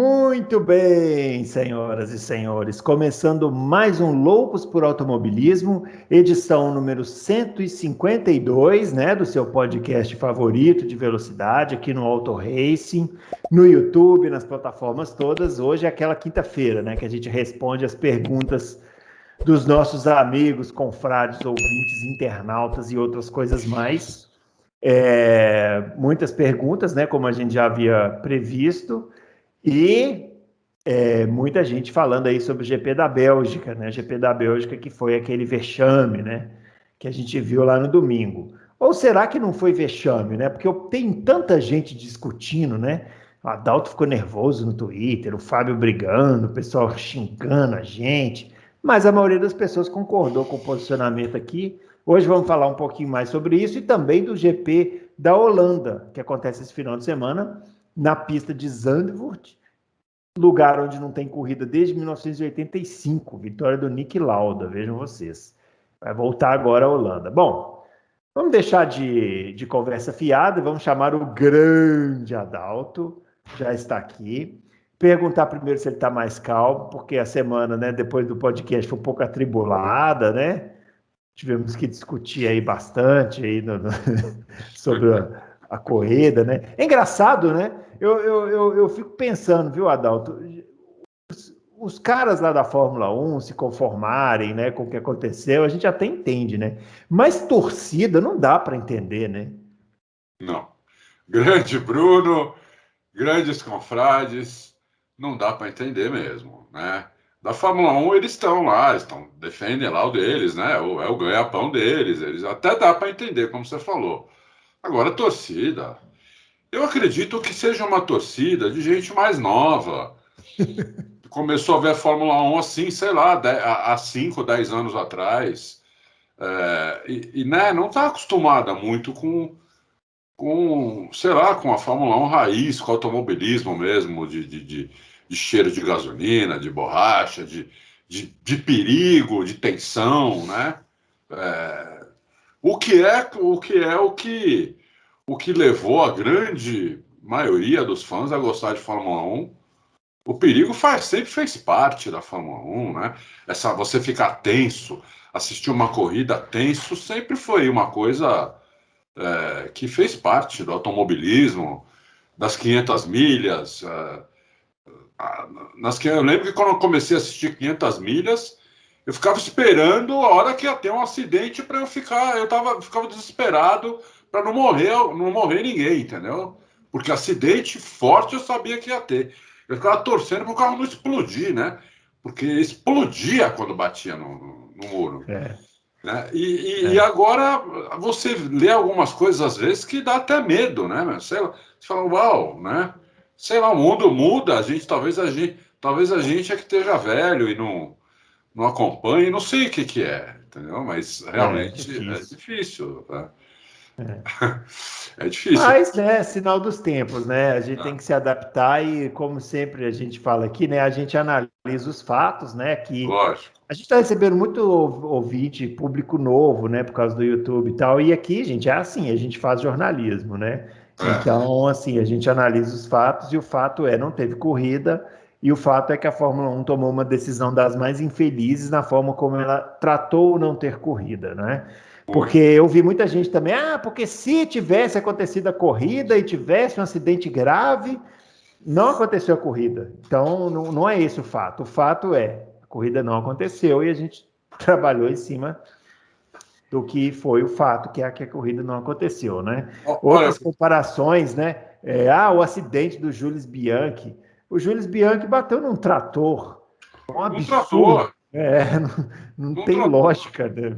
Muito bem, senhoras e senhores, começando mais um Loucos por Automobilismo, edição número 152, né, do seu podcast favorito de velocidade, aqui no Auto Racing, no YouTube, nas plataformas todas. Hoje é aquela quinta-feira, né, que a gente responde as perguntas dos nossos amigos, confrades, ouvintes, internautas e outras coisas mais. Muitas perguntas, né, como a gente já havia previsto. E muita gente falando aí sobre o GP da Bélgica, né? GP da Bélgica que foi aquele vexame, né? Que a gente viu lá no domingo. Ou será que não foi vexame, né? Porque tem tanta gente discutindo, né? O Adalto ficou nervoso no Twitter, o Fábio brigando, o pessoal xingando a gente, mas a maioria das pessoas concordou com o posicionamento aqui. Hoje vamos falar um pouquinho mais sobre isso e também do GP da Holanda, que acontece esse final de semana, na pista de Zandvoort, lugar onde não tem corrida desde 1985, vitória do Nick Lauda, vejam vocês. Vai voltar agora a Holanda. Bom, vamos deixar de conversa fiada e vamos chamar o grande Adalto, já está aqui. Perguntar primeiro se ele está mais calmo, porque a semana, né, depois do podcast foi um pouco atribulada, né? Tivemos que discutir aí bastante aí sobre a corrida, né? É engraçado, né? Eu fico pensando, viu, Adalto? Os caras lá da Fórmula 1 se conformarem, né, com o que aconteceu, a gente até entende, né? Mas torcida não dá para entender, né? Não. Grande Bruno, grandes confrades, não dá para entender mesmo, né? Da Fórmula 1 eles estão lá, defendem lá o deles, né? É o ganha-pão deles, eles até dá para entender, como você falou. Agora, torcida, eu acredito que seja uma torcida de gente mais nova. Começou a ver a Fórmula 1 assim, sei lá, há 5, 10 anos atrás. Né, não está acostumada muito sei lá, com a Fórmula 1 raiz, com o automobilismo mesmo, de cheiro de gasolina, de borracha, de perigo, de tensão, né? O que levou a grande maioria dos fãs a gostar de Fórmula 1. O perigo sempre fez parte da Fórmula 1, né? Você ficar tenso, assistir uma corrida tenso, sempre foi uma coisa que fez parte do automobilismo, das 500 milhas. Eu lembro que quando eu comecei a assistir 500 milhas, eu ficava esperando a hora que ia ter um acidente para eu ficar. Ficava desesperado para não morrer ninguém, entendeu? Porque acidente forte eu sabia que ia ter. Eu ficava torcendo para o carro não explodir, né? Porque explodia quando batia no muro. É, Né? E agora você lê algumas coisas às vezes que dá até medo, né? Sei lá, você fala, uau, né? Sei lá, o mundo muda, talvez a gente é que esteja velho e não acompanhe, não sei o que é, entendeu? Mas realmente é difícil. difícil, né? É. É difícil. Mas, né, sinal dos tempos, né? A gente tem que se adaptar e, como sempre a gente fala aqui, né? A gente analisa os fatos, né? Que Lógico. a gente está recebendo muito ouvinte, público novo, né? Por causa do YouTube e tal. E aqui, gente, é assim, a gente faz jornalismo, né? É. Então, assim, a gente analisa os fatos e o fato não teve corrida. E o fato é que a Fórmula 1 tomou uma decisão das mais infelizes na forma como ela tratou não ter corrida, né? Porque Muito. eu vi muita gente também, porque se tivesse acontecido a corrida e tivesse um acidente grave, não aconteceu a corrida. Então, não é esse o fato. O fato é, a corrida não aconteceu e a gente trabalhou em cima do que foi o fato, que é que a corrida não aconteceu, né? Olha, Outras comparações, né? O acidente do Jules Bianchi. O Jules Bianchi bateu num trator. Um um absurdo. trator, Não um tem trator. lógica. Né?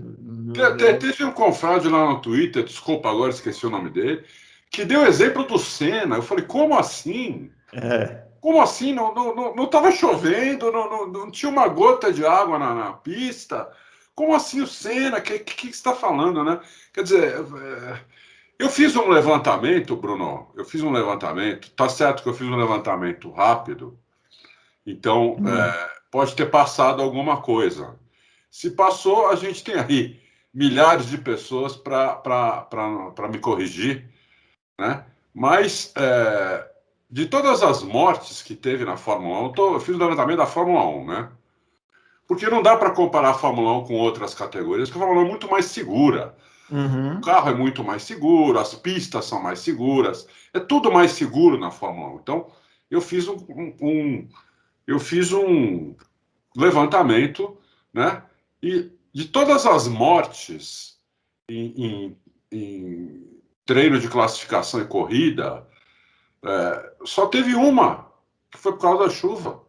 Teve um confrade lá no Twitter, desculpa, agora esqueci o nome dele, que deu exemplo do Senna. Eu falei, como assim? É, Como assim? Não estava chovendo, não tinha uma gota de água na pista. Como assim o Senna? Que você está falando, né? Quer dizer, eu fiz um levantamento, Bruno. Eu fiz um levantamento. Tá certo que eu fiz um levantamento rápido, então pode ter passado alguma coisa. Se passou, a gente tem aí milhares de pessoas para me corrigir, né? Mas de todas as mortes que teve na Fórmula 1, eu fiz o levantamento da Fórmula 1, né? Porque não dá para comparar a Fórmula 1 com outras categorias, porque a Fórmula 1 é muito mais segura. O carro é muito mais seguro, as pistas são mais seguras, é tudo mais seguro na Fórmula 1. Então, eu fiz um levantamento, né? E de todas as mortes em treino de classificação e corrida, só teve uma, que foi por causa da chuva.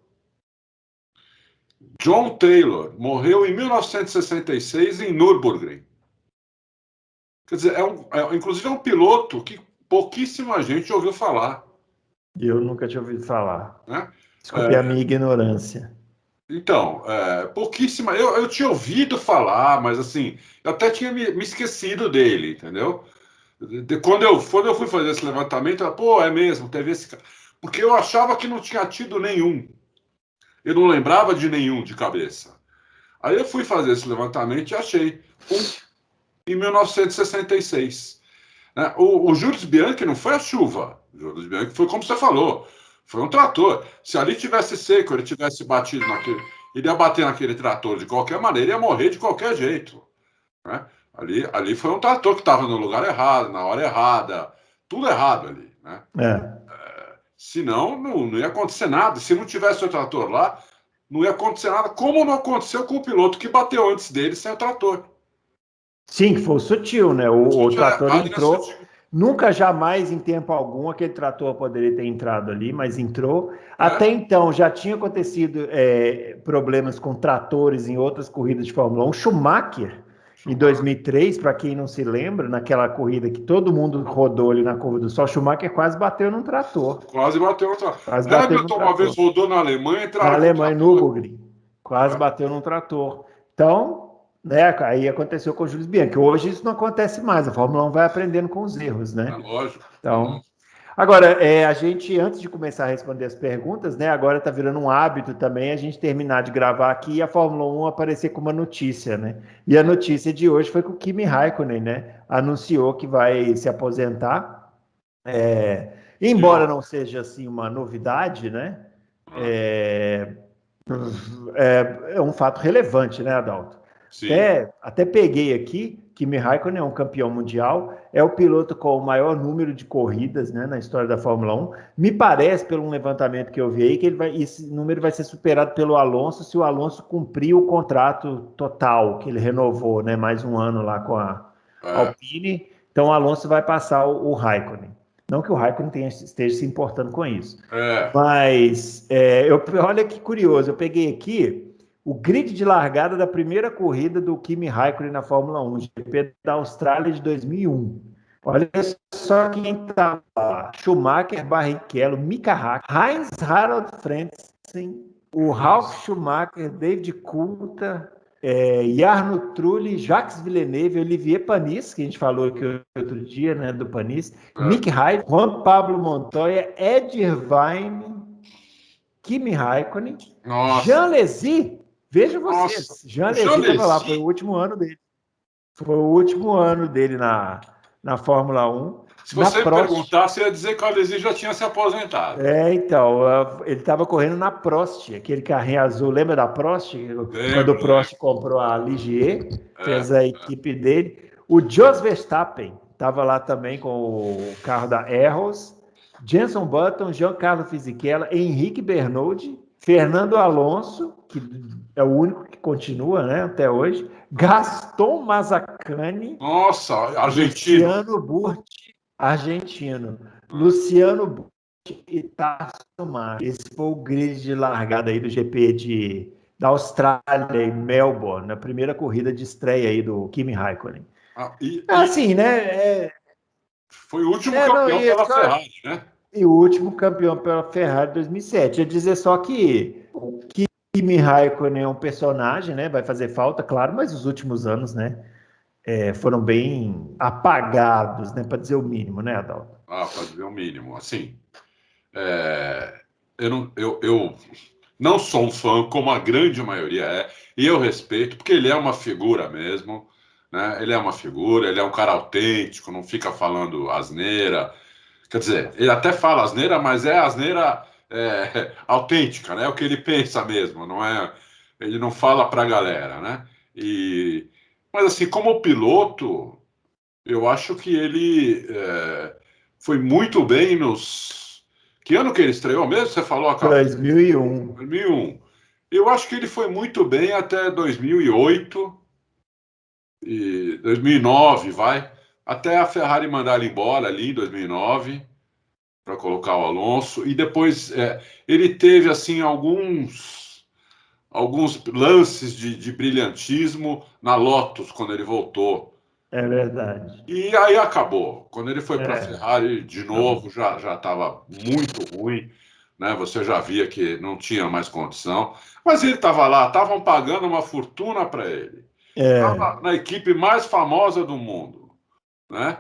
John Taylor morreu em 1966 em Nürburgring. Quer dizer, inclusive é um piloto que pouquíssima gente ouviu falar. Eu nunca tinha ouvido falar. Né? Desculpe a minha ignorância. Então, pouquíssima. Eu tinha ouvido falar, mas assim, eu até tinha me esquecido dele, entendeu? Quando eu fui fazer esse levantamento, pô, é mesmo, teve esse cara. Porque eu achava que não tinha tido nenhum. Eu não lembrava de nenhum de cabeça. Aí eu fui fazer esse levantamento e achei em 1966. Né? O Jules Bianchi não foi a chuva. O Jules Bianchi foi como você falou. Foi um trator. Se ali tivesse seco, ele tivesse batido naquele... Ele ia bater naquele trator de qualquer maneira, ia morrer de qualquer jeito. Né? Ali foi um trator que estava no lugar errado, na hora errada. Tudo errado ali. Né? Senão, não ia acontecer nada. Se não tivesse o trator lá, não ia acontecer nada. Como não aconteceu com o piloto que bateu antes dele sem o trator. Sim, que foi o sutil, né? O trator entrou. Nunca, jamais, em tempo algum, aquele trator poderia ter entrado ali, mas entrou. Até então, já tinha acontecido problemas com tratores em outras corridas de Fórmula 1. Schumacher, em 2003, para quem não se lembra, naquela corrida que todo mundo rodou ali na curva do Sol, Schumacher quase bateu num trator. Quase bateu no trator. Hamilton uma vez rodou na Alemanha, na Alemanha, no Nürburgring. Quase bateu num trator. Então... né? Aí aconteceu com o Jules Bianchi. Hoje isso não acontece mais. A Fórmula 1 vai aprendendo com os erros, né? Lógico. Então, agora, a gente, antes de começar a responder as perguntas, né? Agora está virando um hábito também a gente terminar de gravar aqui e a Fórmula 1 aparecer com uma notícia, né? E a notícia de hoje foi que o Kimi Raikkonen, né? Anunciou que vai se aposentar. Embora não seja assim uma novidade, né? É um fato relevante, né, Adalto? Até peguei aqui, Kimi Raikkonen é um campeão mundial, é o piloto com o maior número de corridas, né, na história da Fórmula 1. Me parece, pelo levantamento que eu vi aí, que esse número vai ser superado pelo Alonso se o Alonso cumprir o contrato total que ele renovou, né, mais um ano lá com a Alpine. Então o Alonso vai passar o Raikkonen. Não que o Raikkonen esteja se importando com isso. Mas, olha que curioso, eu peguei aqui o grid de largada da primeira corrida do Kimi Raikkonen na Fórmula 1, GP da Austrália de 2001. Olha só quem estava lá. Schumacher, Barrichello, Mika Hakkinen, Heinz Harald Frentzen, o Ralf Schumacher, David Coulthard, Jarno Trulli, Jacques Villeneuve, Olivier Panis, que a gente falou aqui outro dia, né, do Panis, Mick Raikkonen, Juan Pablo Montoya, Ed Irvine, Kimi Raikkonen, Jean Alesi. Vejam vocês, Jean Alesi estava lá, foi o último ano dele. Foi o último ano dele na Fórmula 1. Se você perguntasse, ia dizer que o Alesi já tinha se aposentado. Então, ele estava correndo na Prost, aquele carrinho azul, lembra da Prost? Quando o Prost comprou a Ligier, fez a equipe dele. O Jos Verstappen estava lá também com o carro da Arrows. Jenson Button, Giancarlo Fisichella, Henrique Bernoulli, Fernando Alonso, que é o único que continua, né, até hoje, Gaston Mazzacani, argentino. Luciano Burti, argentino, Luciano Burti e Tarso Marques. Esse foi o grid de largada aí do GP da Austrália, em Melbourne, na primeira corrida de estreia aí do Kimi Raikkonen. Assim, né? Foi o último campeão pela Ferrari, né? E o último campeão pela Ferrari em 2007. Eu dizer só que o Kimi Raikkonen é um personagem, né? Vai fazer falta, claro, mas os últimos anos, né? Foram bem apagados, né? Para dizer o mínimo, né, Adalto? Para dizer o mínimo. Assim, eu não sou um fã, como a grande maioria é, e eu respeito, porque ele é uma figura mesmo, né? Ele é uma figura, ele é um cara autêntico, não fica falando asneira. Quer dizer, ele até fala asneira, mas é asneira autêntica, né? É o que ele pensa mesmo, não é? Ele não fala para a galera, né? Mas assim, como piloto, eu acho que ele foi muito bem nos. Que ano que ele estreou mesmo? Você falou, acabou. 2001. 2001. Eu acho que ele foi muito bem até 2008 e 2009, vai. Até a Ferrari mandar ele embora ali em 2009 para colocar o Alonso. E depois ele teve assim alguns lances de brilhantismo na Lotus quando ele voltou. É verdade. E aí acabou. Quando ele foi para a É, Ferrari de acabou. novo, já estava muito ruim, né? Você já via que não tinha mais condição. Mas ele estava lá, estavam pagando uma fortuna para ele. É, Estava na equipe mais famosa do mundo, né?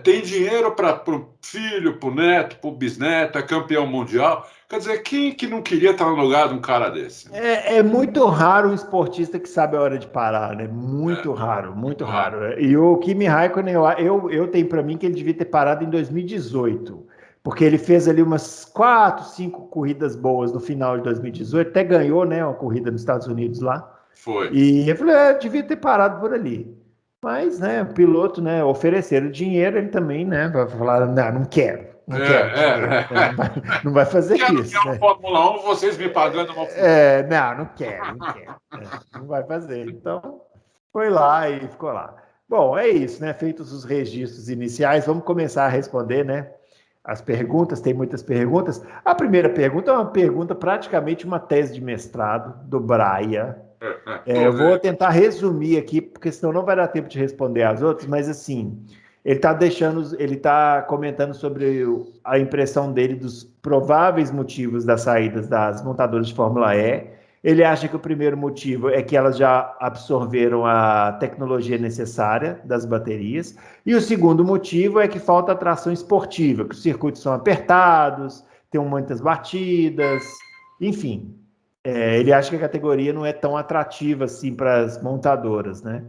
Tem dinheiro para o filho, para o neto, para o bisneto, é campeão mundial. Quer dizer, quem que não queria estar no lugar de um cara desse? é muito raro um esportista que sabe a hora de parar, né? Muito raro, muito Muito raro. raro. E o Kimi Raikkonen, eu tenho para mim que ele devia ter parado em 2018, porque ele fez ali umas 4, 5 corridas boas no final de 2018, até ganhou, né, uma corrida nos Estados Unidos lá. Foi. E eu falei, devia ter parado por ali. Mas, né, o piloto, né, ofereceram dinheiro, ele também, né, vai falar, não quero, É, não quero dinheiro, né, é. não vai fazer Quero isso, ganhar um né? Fórmula 1, vocês me pagando uma fortuna. Não quero, não quero. Não vai fazer. Então, foi lá e ficou lá. Bom, é isso, né? Feitos os registros iniciais, vamos começar a responder, né? As perguntas, tem muitas perguntas. A primeira pergunta é uma pergunta, praticamente uma tese de mestrado do Braia. Tô Eu vou vendo. tentar resumir aqui, porque senão não vai dar tempo de responder as outras, mas assim, ele está comentando sobre a impressão dele dos prováveis motivos das saídas das montadoras de Fórmula E. Ele acha que o primeiro motivo é que elas já absorveram a tecnologia necessária das baterias, e o segundo motivo é que falta atração esportiva, que os circuitos são apertados, tem muitas batidas, enfim. Ele acha que a categoria não é tão atrativa assim para as montadoras, né?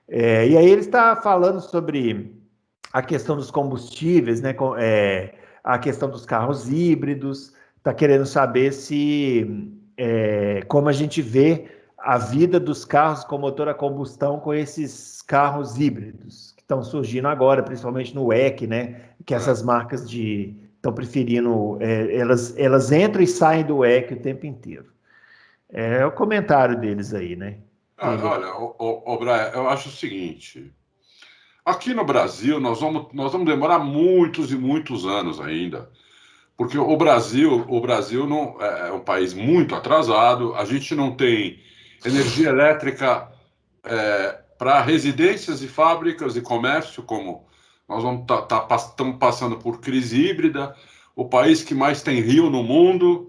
E aí ele está falando sobre a questão dos combustíveis, né? A questão dos carros híbridos, está querendo saber se como a gente vê a vida dos carros com motor a combustão com esses carros híbridos que estão surgindo agora, principalmente no WEC, né? Que essas marcas estão preferindo, elas entram e saem do WEC o tempo inteiro. É o comentário deles aí, né? Olha, Brian, eu acho o seguinte. Aqui no Brasil, nós vamos demorar muitos e muitos anos ainda, porque o Brasil não, é um país muito atrasado, a gente não tem energia elétrica para residências e fábricas e comércio, como nós estamos passando por crise híbrida, o país que mais tem rio no mundo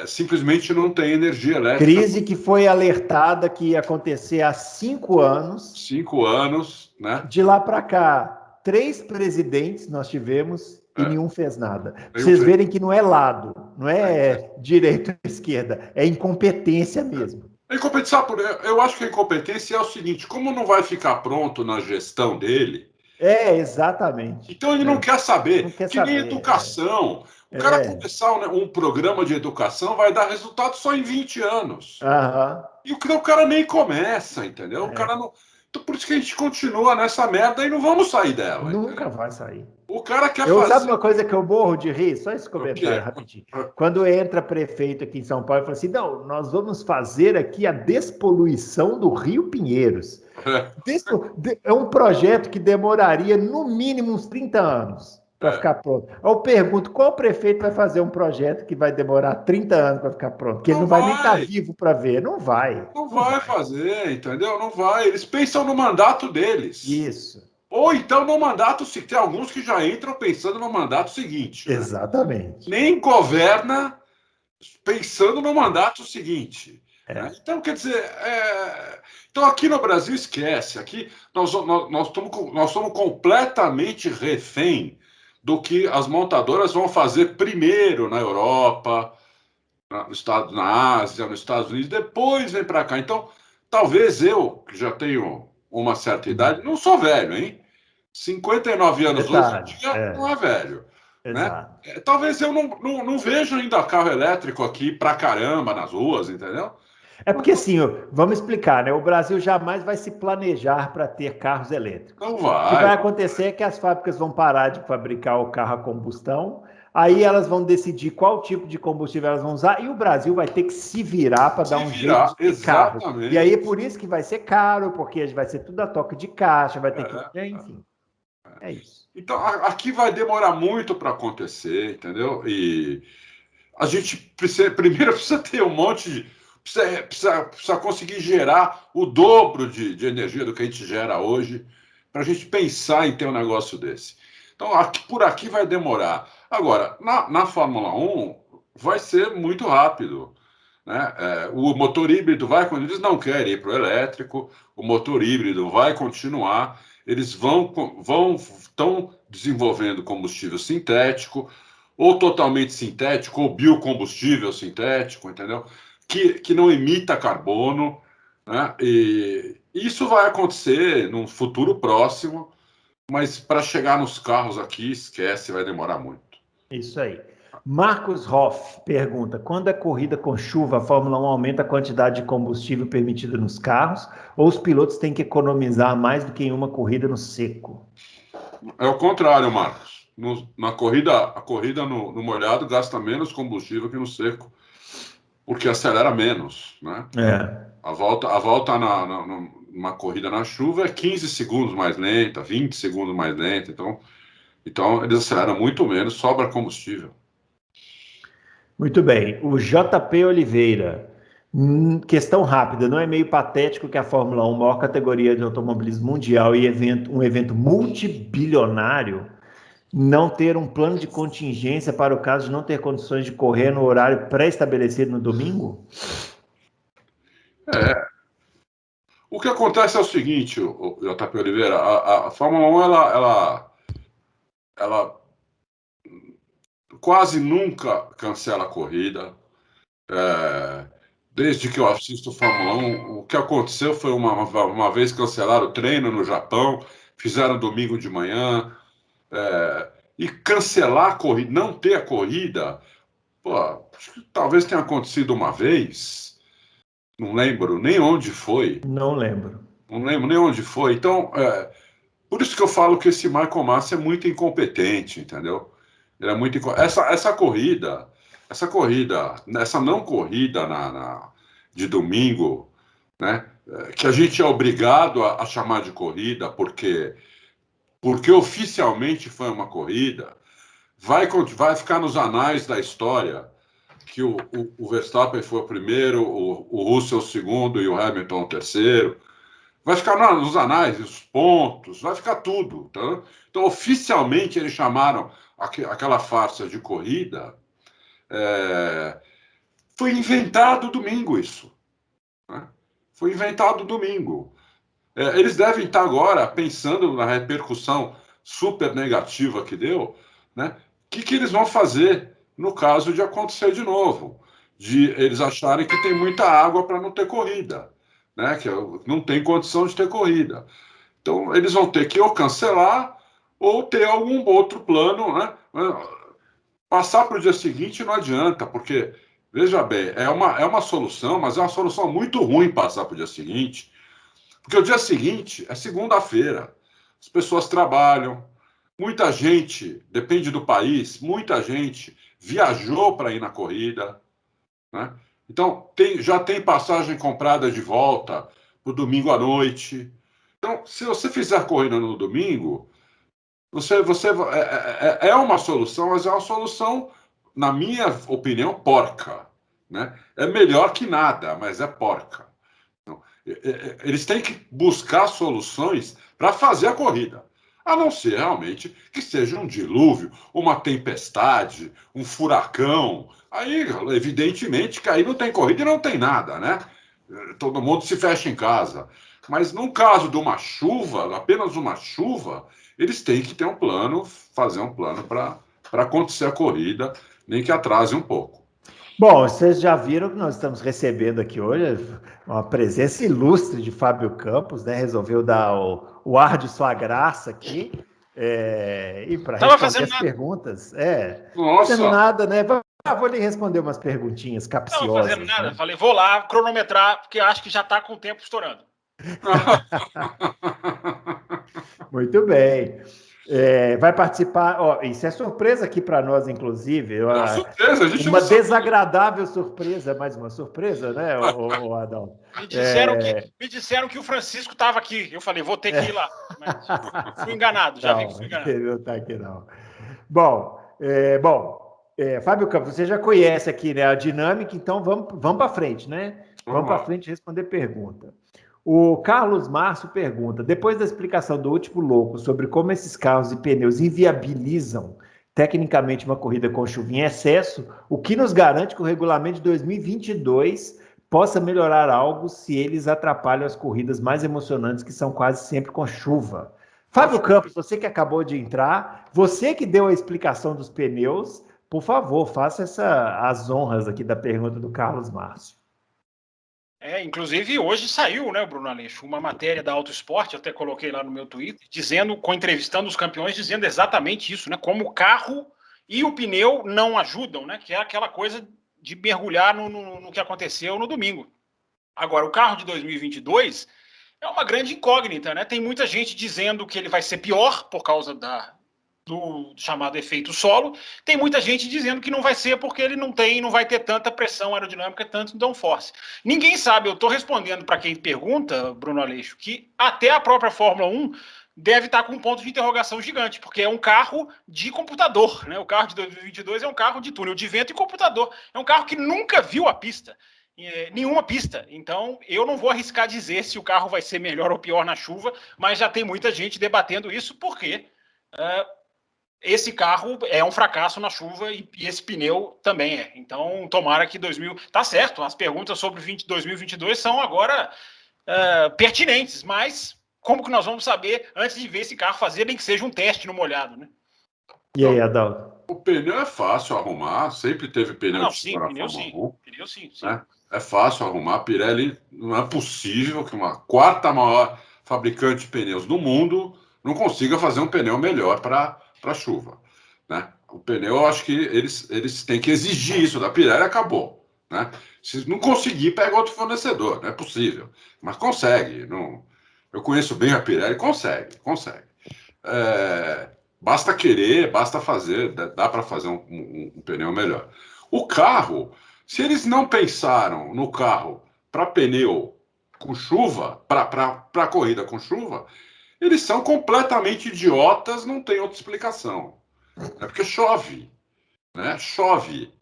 simplesmente não tem energia elétrica Crise que foi alertada que ia acontecer há 5 anos. 5 anos, né? De lá para cá, 3 presidentes nós tivemos e nenhum fez nada. Para Nenhum vocês fez. verem que não é lado, não é direita ou esquerda, é incompetência mesmo. Eu acho que a incompetência é o seguinte: como não vai ficar pronto na gestão dele, Exatamente. então ele não Né? quer Não saber. quer Que nem saber. educação. O cara começar um programa de educação vai dar resultado só em 20 anos. Aham. E o cara nem começa, entendeu? O cara não. Então, por isso que a gente continua nessa merda e não vamos sair dela, Nunca entendeu? vai sair. O cara quer Sabe fazer uma coisa que eu morro de rir? Só esse o comentário quê? rapidinho. Quando entra prefeito aqui em São Paulo e fala assim: não, nós vamos fazer aqui a despoluição do Rio Pinheiros. É um projeto que demoraria no mínimo uns 30 anos para É. ficar pronto. Eu pergunto: qual prefeito vai fazer um projeto que vai demorar 30 anos para ficar pronto? Que ele Não não vai nem estar vai, vivo para ver. Não vai. não Não vai vai. fazer, entendeu? Não vai. Eles pensam no mandato deles. Isso. Ou então no mandato seguinte. Tem alguns que já entram pensando no mandato seguinte, né? Exatamente. Nem governa pensando no mandato seguinte. Né? É. Então, quer dizer, então aqui no Brasil esquece. Aqui nós somos completamente refém do que as montadoras vão fazer primeiro na Europa, na Ásia, nos Estados Unidos, depois vem para cá. Então, talvez eu, que já tenho uma certa idade, não sou velho, hein? 59 anos hoje em Detalhe, dia não é velho, né? exato. Talvez eu não veja ainda carro elétrico aqui pra caramba nas ruas, entendeu? É Não, porque assim, vamos explicar, né? O Brasil jamais vai se planejar para ter carros elétricos. não O que vai. vai acontecer é que as fábricas vão parar de fabricar o carro a combustão, aí elas vão decidir qual tipo de combustível elas vão usar e o Brasil vai ter que se virar para dar Se um jeito virar, de ter carro. E aí é exatamente. por isso que vai ser caro, porque vai ser tudo a toque de caixa, vai ter que, enfim, é isso. Então, aqui vai demorar muito para acontecer, entendeu? E a gente precisa, primeiro precisa ter um monte de. Precisa conseguir gerar o dobro de energia do que a gente gera hoje, para a gente pensar em ter um negócio desse. Então, por aqui vai demorar. Agora, na Fórmula 1, vai ser muito rápido. Né? O motor híbrido vai, quando eles não querem ir para o elétrico, o motor híbrido vai continuar, eles estão desenvolvendo combustível sintético, ou totalmente sintético, ou biocombustível sintético, entendeu? Que não emita carbono, né? E isso vai acontecer num futuro próximo, mas para chegar nos carros aqui, esquece, vai demorar muito. Isso aí. Marcos Hoff pergunta: quando é corrida com chuva, a Fórmula 1 aumenta a quantidade de combustível permitida nos carros ou os pilotos têm que economizar mais do que em uma corrida no seco? É o contrário, Marcos. Na corrida, a corrida no molhado gasta menos combustível que no seco, porque acelera menos, né? É, A volta numa corrida na chuva é 15 segundos mais lenta, 20 segundos mais lenta, então eles aceleram muito menos, sobra combustível. muito bem. O JP Oliveira. Questão rápida, não é meio patético que a Fórmula 1, maior categoria de automobilismo mundial e um evento multibilionário, não ter um plano de contingência para o caso de não ter condições de correr no horário pré-estabelecido no domingo? É, o que acontece é o seguinte, o JP Oliveira, a Fórmula 1 ela quase nunca cancela a corrida. É, desde que eu assisto Fórmula 1, o que aconteceu foi uma vez cancelaram o treino no Japão, fizeram domingo de manhã, e cancelar a corrida, não ter a corrida, pô, acho que talvez tenha acontecido uma vez, não lembro nem onde foi, Não lembro. não lembro nem onde foi. Então, por isso que eu falo que esse Michael Massa é muito incompetente, entendeu? Ele é muito essa não corrida de domingo, né? Que a gente é obrigado a chamar de corrida porque oficialmente foi uma corrida, vai ficar nos anais da história que o Verstappen foi o primeiro, o Russell o segundo e o Hamilton o terceiro. Vai ficar nos anais, os pontos, vai ficar tudo. Tá? Então, oficialmente, eles chamaram aquela farsa de corrida. Foi inventado domingo isso. Né? Foi inventado domingo. Eles devem estar agora pensando na repercussão super negativa que deu, né? Que eles vão fazer no caso de acontecer de novo, de eles acharem que tem muita água para não ter corrida, né? Que não tem condição de ter corrida. Então eles vão ter que ou cancelar ou ter algum outro plano, né? Passar para o dia seguinte não adianta, porque veja bem, é uma solução, mas é uma solução muito ruim passar para o dia seguinte. Porque o dia seguinte é segunda-feira, as pessoas trabalham, muita gente, depende do país, muita gente viajou para ir na corrida, né? Então, já tem passagem comprada de volta para o domingo à noite. Então, se você fizer corrida no domingo, é uma solução, mas é uma solução, na minha opinião, porca, né? É melhor que nada, mas é porca. Eles têm que buscar soluções para fazer a corrida. A não ser realmente que seja um dilúvio, uma tempestade, um furacão. Aí, evidentemente, que aí não tem corrida e não tem nada, né? Todo mundo se fecha em casa. Mas no caso de uma chuva, apenas uma chuva, eles têm que ter um plano, fazer um plano para acontecer a corrida, nem que atrase um pouco. Bom, vocês já viram que nós estamos recebendo aqui hoje uma presença ilustre de Fábio Campos, né? Resolveu dar o ar de sua graça aqui e para Tava responder fazendo as nada. perguntas. Fazendo Nossa! nada, né? Vou lhe responder umas perguntinhas Tava fazendo capciosas, nada. né? Falei, vou lá cronometrar, porque acho que já tá com o tempo estourando. Muito bem. Vai participar, ó, isso é surpresa aqui para nós, inclusive. Não, surpresa, a gente não Uma sabia. desagradável surpresa, mais uma surpresa, né, o Adão? Me disseram que o Francisco estava aqui. Eu falei, vou ter que ir lá. Mas fui enganado, já vi que fui enganado. Ele não está aqui, não. Fábio Campos, você já conhece aqui, né, a dinâmica, então vamos para frente, né? Vamos para frente responder pergunta. O Carlos Márcio pergunta: depois da explicação do último louco sobre como esses carros e pneus inviabilizam tecnicamente uma corrida com chuva em excesso, o que nos garante que o regulamento de 2022 possa melhorar algo se eles atrapalham as corridas mais emocionantes, que são quase sempre com chuva? Fábio Campos, você que acabou de entrar, você que deu a explicação dos pneus, por favor, faça as honras aqui da pergunta do Carlos Márcio. Inclusive hoje saiu, né, Bruno Aleixo, uma matéria da Auto Esporte, eu até coloquei lá no meu Twitter, entrevistando os campeões, dizendo exatamente isso, né, como o carro e o pneu não ajudam, né, que é aquela coisa de mergulhar no que aconteceu no domingo. Agora, o carro de 2022 é uma grande incógnita, né, tem muita gente dizendo que ele vai ser pior por causa do chamado efeito solo. Tem muita gente dizendo que não vai ser porque ele não vai ter tanta pressão aerodinâmica, tanto downforce. Ninguém sabe, eu estou respondendo para quem pergunta, Bruno Aleixo, que até a própria Fórmula 1 deve estar com um ponto de interrogação gigante, porque é um carro de computador, né? O carro de 2022 é um carro de túnel de vento e computador. É um carro que nunca viu a pista. Nenhuma pista. Então, eu não vou arriscar dizer se o carro vai ser melhor ou pior na chuva, mas já tem muita gente debatendo isso, porque esse carro é um fracasso na chuva e esse pneu também é. Então, tomara que 2000... Tá certo, as perguntas sobre 2022 são agora pertinentes, mas como que nós vamos saber antes de ver esse carro fazer, nem que seja um teste no molhado, né? E aí, Adalto? O pneu é fácil arrumar, sempre teve pneu de sim, pneu sim. Pneu sim. Né? É fácil arrumar. A Pirelli, não é possível que uma quarta maior fabricante de pneus do mundo não consiga fazer um pneu melhor para chuva. Né? O pneu, eu acho que eles têm que exigir isso da Pirelli, acabou. Né? Se não conseguir, pega outro fornecedor, não é possível. Mas consegue. Não... Eu conheço bem a Pirelli, consegue. Basta querer, basta fazer, dá para fazer um pneu melhor. O carro, se eles não pensaram no carro para pneu com chuva, para corrida com chuva, eles são completamente idiotas, não tem outra explicação. É porque chove, né? Chove.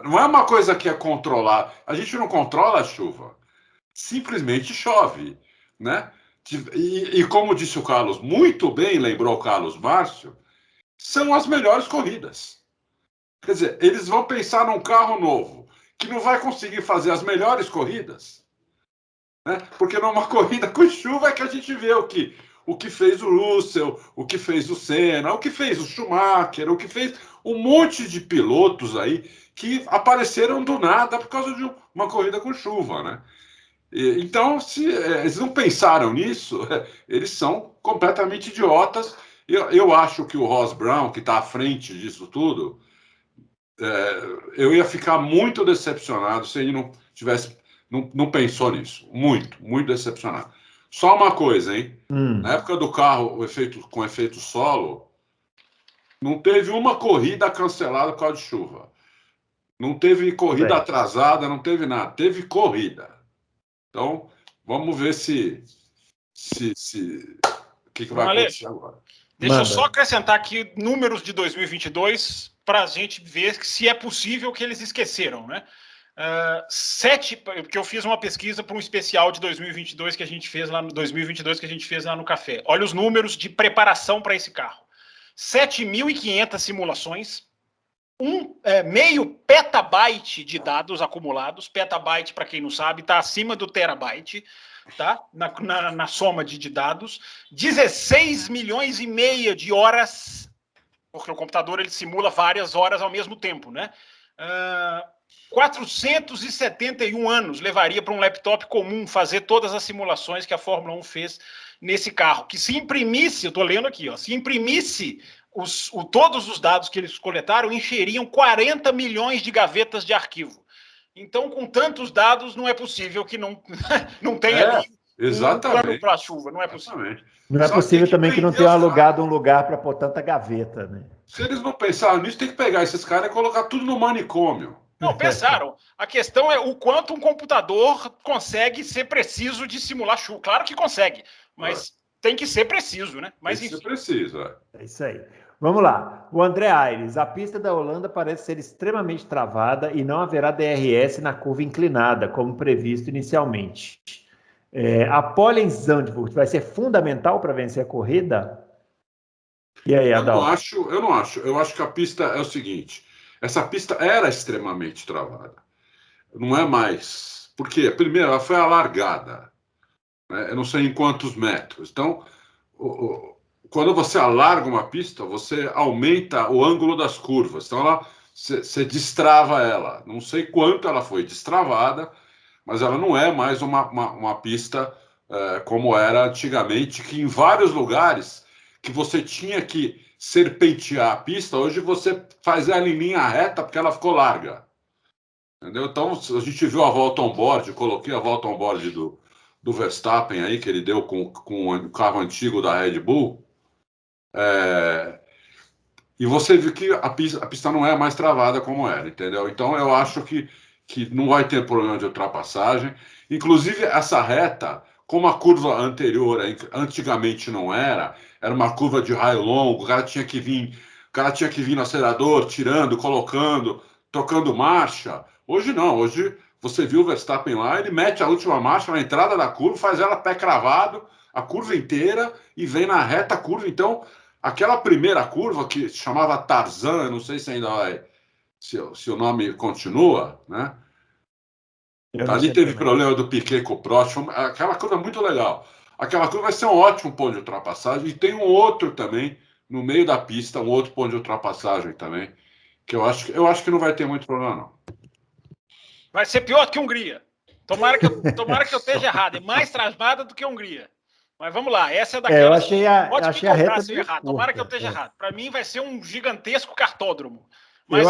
Não é uma coisa que é controlar. A gente não controla a chuva. Simplesmente chove, né? E como disse o Carlos, muito bem lembrou o Carlos Márcio, são as melhores corridas. Quer dizer, eles vão pensar num carro novo que não vai conseguir fazer as melhores corridas, né? Porque numa corrida com chuva é que a gente vê o que fez o Russell, o que fez o Senna, o que fez o Schumacher, o que fez um monte de pilotos aí que apareceram do nada por causa de uma corrida com chuva, né? Então, se eles não pensaram nisso, eles são completamente idiotas. Eu acho que o Ross Brown, que está à frente disso tudo, eu ia ficar muito decepcionado se ele não pensou nisso. Muito decepcionado. Só uma coisa, hein? Na época do carro com efeito solo, não teve uma corrida cancelada por causa de chuva. Não teve corrida atrasada, não teve nada. Teve corrida. Então, vamos ver o que vai acontecer agora. Deixa eu só acrescentar aqui números de 2022 para a gente ver se é possível que eles esqueceram, né? Porque eu fiz uma pesquisa para um especial de 2022 que a gente fez lá no Café. Olha os números de preparação para esse carro. 7.500 simulações, meio petabyte de dados acumulados. Petabyte, para quem não sabe, está acima do terabyte, tá? Na soma de dados. 16 milhões e meia de horas, porque o computador ele simula várias horas ao mesmo tempo, né? 471 anos levaria para um laptop comum fazer todas as simulações que a Fórmula 1 fez nesse carro. Que se imprimisse, eu estou lendo aqui, ó, se imprimisse todos os dados que eles coletaram, encheriam 40 milhões de gavetas de arquivo. Então, com tantos dados, não é possível que não tenha ali um plano para a chuva. Não é possível. Exatamente. Não é possível também que não tenham alugado um lugar para pôr tanta gaveta, né? Se eles não pensaram nisso, tem que pegar esses caras e colocar tudo no manicômio. Não, pensaram. A questão é o quanto um computador consegue ser preciso de simular chuva. Claro que consegue, mas tem que ser preciso, né? Mas tem que ser preciso, É isso aí. Vamos lá. O André Aires. A pista da Holanda parece ser extremamente travada e não haverá DRS na curva inclinada, como previsto inicialmente. A pole em Zandvoort vai ser fundamental para vencer a corrida? E aí, Adalto? Eu não acho. Eu acho que a pista é o seguinte. Essa pista era extremamente travada. Não é mais. Por quê? Primeiro, ela foi alargada. Né? Eu não sei em quantos metros. Então, quando você alarga uma pista, você aumenta o ângulo das curvas. Então, você destrava ela. Não sei quanto ela foi destravada, mas ela não é mais uma pista como era antigamente, que em vários lugares que você tinha que serpentear a pista, hoje você faz ela em linha reta porque ela ficou larga. Entendeu? Então, a gente viu a volta on-board, coloquei a volta on-board do Verstappen aí, que ele deu com o carro antigo da Red Bull, e você viu que a pista não é mais travada como era, entendeu? Então, eu acho que não vai ter problema de ultrapassagem. Inclusive, essa reta, como a curva anterior antigamente não era uma curva de raio longo, o cara tinha que vir no acelerador, tirando, colocando, tocando marcha. Hoje não, hoje você viu o Verstappen lá, ele mete a última marcha na entrada da curva, faz ela pé cravado, a curva inteira, e vem na reta curva. Então, aquela primeira curva que chamava Tarzan, não sei se ainda vai, se o nome continua, né? Ali teve problema do Piquet com o Prost, aquela curva é muito legal. Aquela curva vai ser um ótimo ponto de ultrapassagem, e tem um outro também, no meio da pista, um outro ponto de ultrapassagem também, que eu acho que não vai ter muito problema, não. Vai ser pior do que a Hungria. Tomara que eu esteja errado. É mais travada do que a Hungria. Mas vamos lá, essa é daquela. Eu achei a reta se eu errar. Tomara que eu esteja errado. Para mim vai ser um gigantesco cartódromo. Mas,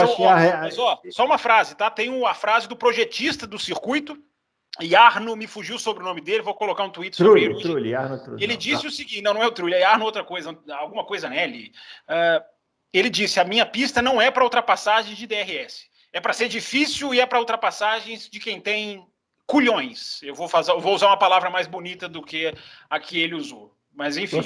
só uma frase, tá? Tem a frase do projetista do circuito, Jarno, me fugiu sobre o nome dele, vou colocar um tweet sobre ele. Trulli. Ele disse o seguinte, não é o Trulli, é Jarno outra coisa, alguma coisa nele. Ele disse, a minha pista não é para ultrapassagens de DRS. É para ser difícil e é para ultrapassagens de quem tem culhões. Eu vou usar uma palavra mais bonita do que a que ele usou. Mas, enfim,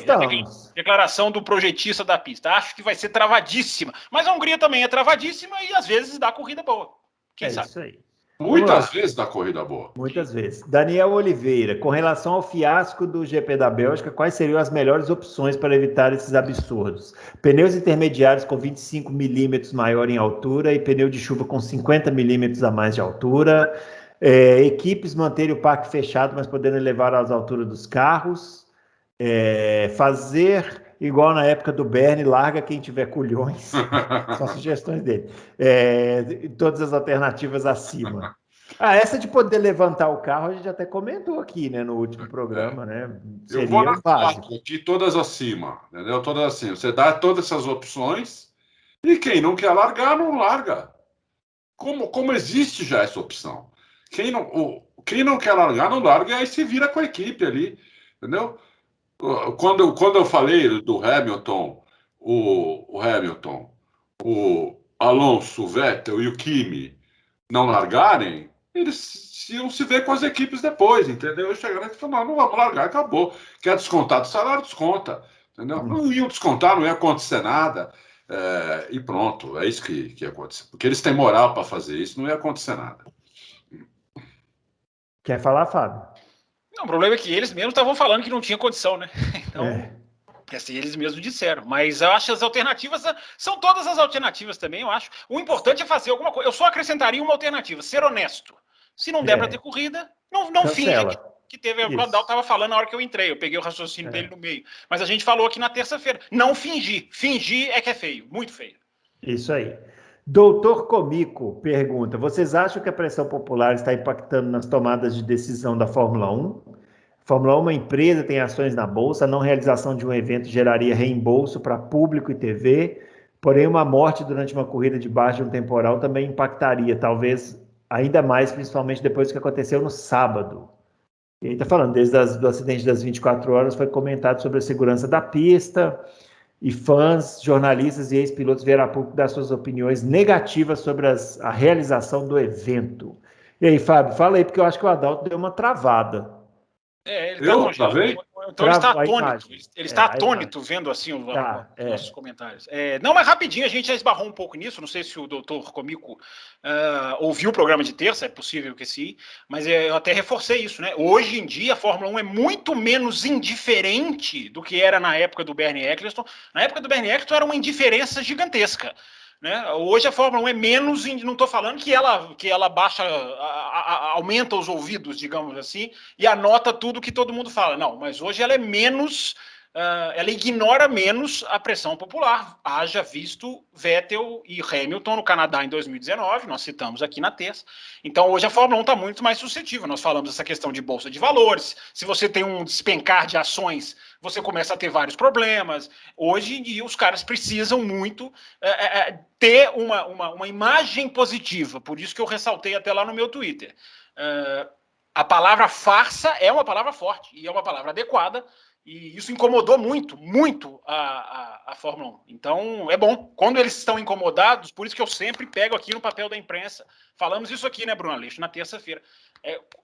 declaração do projetista da pista. Acho que vai ser travadíssima. Mas a Hungria também é travadíssima e, às vezes, dá corrida boa. Quem sabe? Isso aí. Muitas vezes dá corrida boa. Muitas vezes. Daniel Oliveira, com relação ao fiasco do GP da Bélgica, quais seriam as melhores opções para evitar esses absurdos? Pneus intermediários com 25 milímetros maior em altura e pneu de chuva com 50 milímetros a mais de altura. Equipes manterem o parque fechado, mas podendo elevar às alturas dos carros. Fazer igual na época do Bernie, larga quem tiver culhões. São sugestões dele. Todas as alternativas acima. Essa de poder levantar o carro, a gente até comentou aqui, né, no último programa, né? Seria eu vou na básico aqui, todas acima, entendeu? Todas acima. Você dá todas essas opções e quem não quer largar, não larga. Como existe já essa opção? Quem não quer largar, não larga, e aí se vira com a equipe ali, entendeu? Quando eu falei do Hamilton, o Alonso, o Vettel e o Kimi não largarem, eles iam se ver com as equipes depois, entendeu? Eu chegaram e falaram, não vamos largar, acabou. Quer descontar do salário, desconta. Entendeu? Não iam descontar, não ia acontecer nada. E pronto, é isso que ia acontecer. Porque eles têm moral para fazer isso, não ia acontecer nada. Quer falar, Fábio? Não, o problema é que eles mesmos estavam falando que não tinha condição, né? Então, assim, eles mesmos disseram. Mas eu acho que as alternativas são todas as alternativas também, eu acho. O importante é fazer alguma coisa. Eu só acrescentaria uma alternativa, ser honesto. Se não der para ter corrida, não finge que teve. O Adalto estava falando na hora que eu entrei, eu peguei o raciocínio dele no meio. Mas a gente falou aqui na terça-feira. Não fingir. Fingir é que é feio, muito feio. Isso aí. Doutor Comico pergunta: vocês acham que a pressão popular está impactando nas tomadas de decisão da Fórmula 1? A Fórmula 1 é uma empresa, tem ações na bolsa, a não realização de um evento geraria reembolso para público e TV, porém uma morte durante uma corrida debaixo de um temporal também impactaria, talvez ainda mais, principalmente depois do que aconteceu no sábado. E aí está falando, desde o acidente das 24 horas, foi comentado sobre a segurança da pista, e fãs, jornalistas e ex-pilotos vieram a público dar suas opiniões negativas sobre a realização do evento. E aí, Fábio, fala aí, porque eu acho que o Adalto deu uma travada. Ele está Tá congelado. vendo? Então ele está Travou a atônito. imagem. Ele está a atônito imagem. vendo assim os nossos Tá. comentários. Não, mas rapidinho, a gente já esbarrou um pouco nisso. Não sei se o doutor Comico ouviu o programa de terça, é possível que sim, mas eu até reforcei isso, né? Hoje em dia a Fórmula 1 é muito menos indiferente do que era na época do Bernie Eccleston. Na época do Bernie Eccleston era uma indiferença gigantesca. Né? Hoje a Fórmula 1 é menos, não estou falando que ela baixa, aumenta os ouvidos, digamos assim, e anota tudo que todo mundo fala. Não, mas hoje ela é menos, ela ignora menos a pressão popular. Haja visto Vettel e Hamilton no Canadá em 2019, nós citamos aqui na terça. Então hoje a Fórmula 1 está muito mais suscetível. Nós falamos dessa questão de bolsa de valores. Se você tem um despencar de ações, você começa a ter vários problemas. Hoje em dia os caras precisam muito ter uma imagem positiva. Por isso que eu ressaltei até lá no meu Twitter. A palavra farsa é uma palavra forte e é uma palavra adequada. E isso incomodou muito, muito a Fórmula 1. Então, é bom. Quando eles estão incomodados, por isso que eu sempre pego aqui no papel da imprensa. Falamos isso aqui, né, Bruno Aleixo, na terça-feira.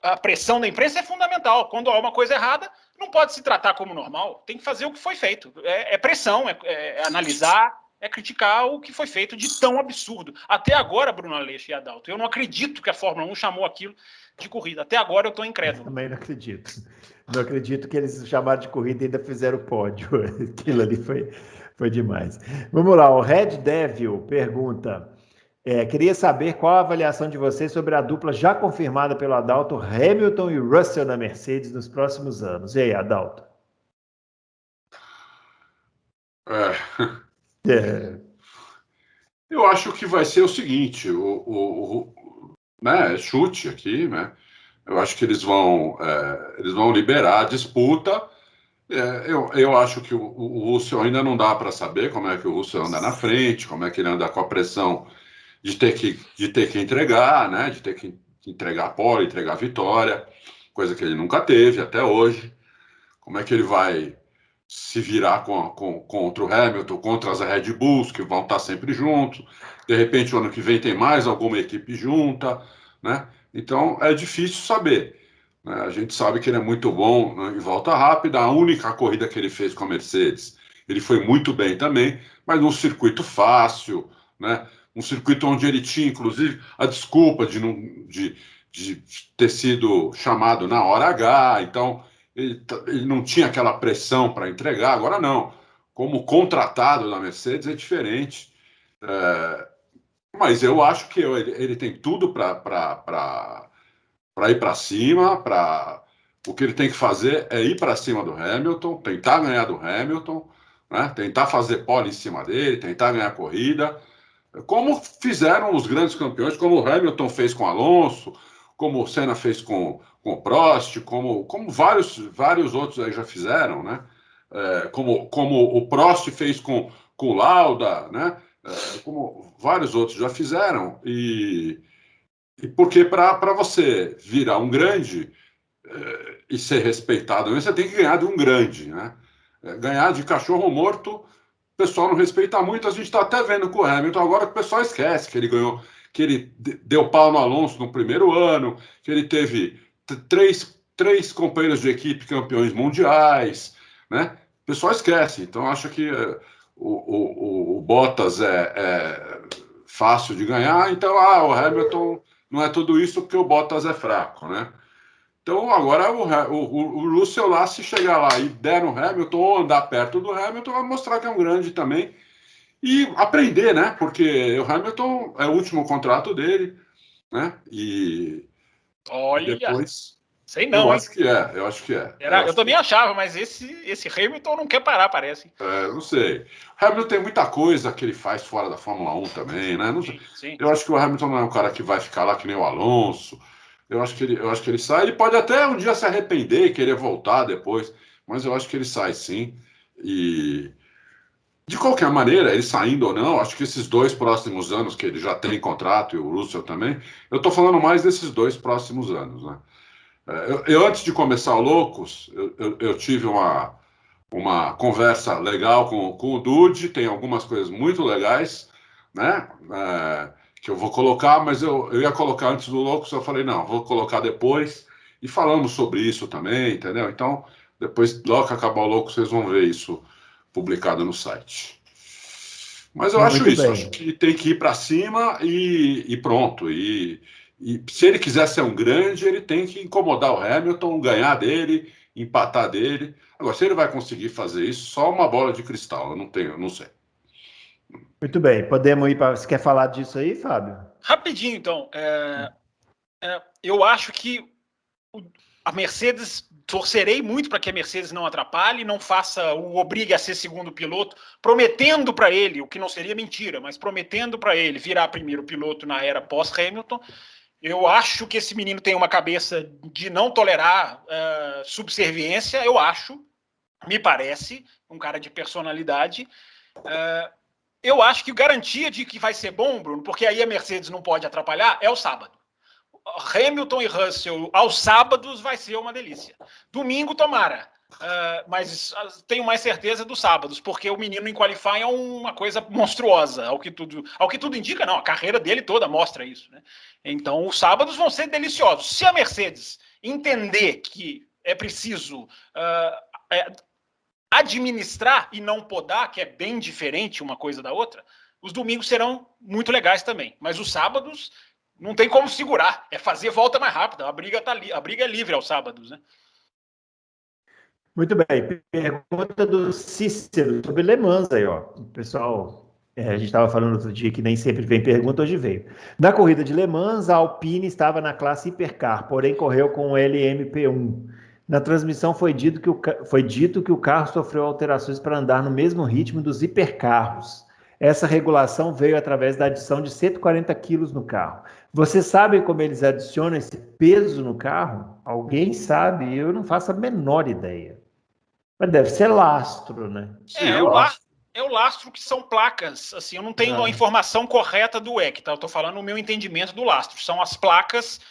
A pressão da imprensa é fundamental. Quando há uma coisa errada, não pode se tratar como normal. Tem que fazer o que foi feito. É pressão, é analisar, é criticar o que foi feito de tão absurdo. Até agora, Bruno Aleixo e Adalto, eu não acredito que a Fórmula 1 chamou aquilo de corrida. Até agora eu estou incrédulo. Também não acredito. Não acredito que eles chamaram de corrida e ainda fizeram pódio. Aquilo ali foi demais. Vamos lá, o Red Devil pergunta: queria saber qual a avaliação de vocês sobre a dupla já confirmada pelo Adalto, Hamilton e Russell na Mercedes nos próximos anos. E aí, Adalto? Eu acho que vai ser o seguinte, né, chute aqui, né? Eu acho que eles vão liberar a disputa. Eu acho que o Russell ainda não dá para saber como é que o Russell anda na frente, como é que ele anda com a pressão de ter que entregar, né? De ter que entregar a pole, entregar a vitória, coisa que ele nunca teve até hoje. Como é que ele vai se virar contra o Hamilton, contra as Red Bulls, que vão estar sempre juntos. De repente, o ano que vem tem mais alguma equipe junta, né? Então, é difícil saber. Né? A gente sabe que ele é muito bom, né, em volta rápida. A única corrida que ele fez com a Mercedes, ele foi muito bem também, mas num circuito fácil, né? Um circuito onde ele tinha, inclusive, a desculpa de ter sido chamado na hora H. Então, ele não tinha aquela pressão para entregar, agora não. Como contratado da Mercedes é diferente. Mas eu acho que ele tem tudo para ir para cima. O que ele tem que fazer é ir para cima do Hamilton, tentar ganhar do Hamilton, né? Tentar fazer pole em cima dele, tentar ganhar a corrida. Como fizeram os grandes campeões, como o Hamilton fez com o Alonso, como o Senna fez com o Prost, como vários outros aí já fizeram, né? Como o Prost fez com o Lauda, né? Como vários outros já fizeram. E porque para você virar um grande e ser respeitado, você tem que ganhar de um grande, né? Ganhar de cachorro morto, o pessoal não respeita muito. A gente está até vendo com o Hamilton agora que o pessoal esquece que ele ganhou, que ele deu pau no Alonso no primeiro ano, que ele teve três companheiros de equipe campeões mundiais, né? O pessoal esquece. Então acho que o Bottas é fácil de ganhar. Então o Hamilton não é tudo isso porque o Bottas é fraco, né? Então, agora o Russell lá, se chegar lá e der no Hamilton ou andar perto do Hamilton, vai mostrar que é um grande também. E aprender, né? Porque o Hamilton é o último contrato dele, né? E Olha, depois Sei não, eu hein? acho que é, eu acho que é. Eu também achava, mas esse Hamilton não quer parar, parece. Não sei. O Hamilton tem muita coisa que ele faz fora da Fórmula 1 também, né? Não sei. Sim. Eu acho que o Hamilton não é um cara que vai ficar lá que nem o Alonso. Eu acho que ele sai. Ele pode até um dia se arrepender e querer voltar depois, mas eu acho que ele sai sim. E de qualquer maneira, ele saindo ou não, acho que esses 2 próximos anos que ele já tem contrato e o Russell também, eu estou falando mais desses 2 próximos anos, né? Eu antes de começar o Loucos, eu tive uma conversa legal com o Dude, tem algumas coisas muito legais, né? Que eu vou colocar, mas eu ia colocar antes do Loucos, eu falei, não, vou colocar depois, e falamos sobre isso também, entendeu? Então, depois, logo que acabar o Loucos, vocês vão ver isso publicado no site. Mas eu acho isso, acho que tem que ir para cima e pronto. E se ele quiser ser um grande, ele tem que incomodar o Hamilton, ganhar dele, empatar dele. Agora, se ele vai conseguir fazer isso, só uma bola de cristal, eu não sei. Muito bem, podemos ir para... Você quer falar disso aí, Fábio? Rapidinho, então. Eu acho que a Mercedes, torcerei muito para que a Mercedes não atrapalhe, não o obrigue a ser segundo piloto, prometendo para ele, o que não seria mentira, mas prometendo para ele virar primeiro piloto na era pós-Hamilton. Eu acho que esse menino tem uma cabeça de não tolerar subserviência, me parece, um cara de personalidade. Eu acho que garantia de que vai ser bom, Bruno, porque aí a Mercedes não pode atrapalhar, é o sábado. Hamilton e Russell aos sábados vai ser uma delícia. Domingo, tomara. Mas tenho mais certeza dos sábados, porque o menino em qualifying é uma coisa monstruosa, ao que tudo indica, não, a carreira dele toda mostra isso, né? Então, os sábados vão ser deliciosos. Se a Mercedes entender que é preciso administrar e não podar, que é bem diferente uma coisa da outra, os domingos serão muito legais também, mas os sábados não tem como segurar, é fazer volta mais rápida, a briga é livre aos sábados, né? Muito bem, pergunta do Cícero sobre Le Mans aí, ó. O pessoal, a gente estava falando outro dia que nem sempre vem pergunta, hoje veio. Na corrida de Le Mans, a Alpine estava na classe Hipercar, porém correu com o LMP1. Na transmissão foi dito que o carro sofreu alterações para andar no mesmo ritmo dos hipercarros. Essa regulação veio através da adição de 140 quilos no carro. Você sabe como eles adicionam esse peso no carro? Alguém sabe? Eu não faço a menor ideia. Mas deve ser lastro, né? É o lastro que são placas. Assim, eu não tenho a informação correta do WEC, tá? Eu estou falando o meu entendimento do lastro. São as placas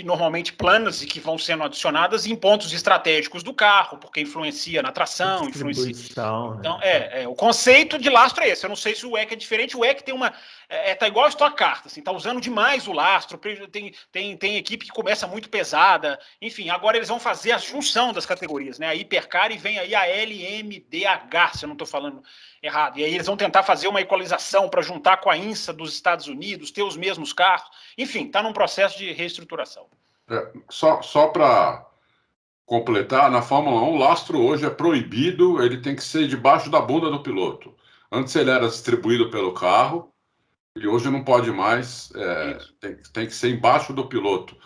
normalmente planas e que vão sendo adicionadas em pontos estratégicos do carro, porque influencia na tração, influencia. Então, o conceito de lastro é esse. Eu não sei se o WEC é diferente. O WEC tem tá igual a Stock Car, assim, tá usando demais o lastro. Tem equipe que começa muito pesada. Enfim, agora eles vão fazer a junção das categorias, né? A Hipercar e vem aí a LMDH, se eu não estou falando errado. E aí eles vão tentar fazer uma equalização para juntar com a INSA dos Estados Unidos, ter os mesmos carros. Enfim, está num processo de reestruturação. Só para completar, na Fórmula 1, o lastro hoje é proibido, ele tem que ser debaixo da bunda do piloto. Antes ele era distribuído pelo carro, e hoje não pode mais, tem que ser embaixo do piloto.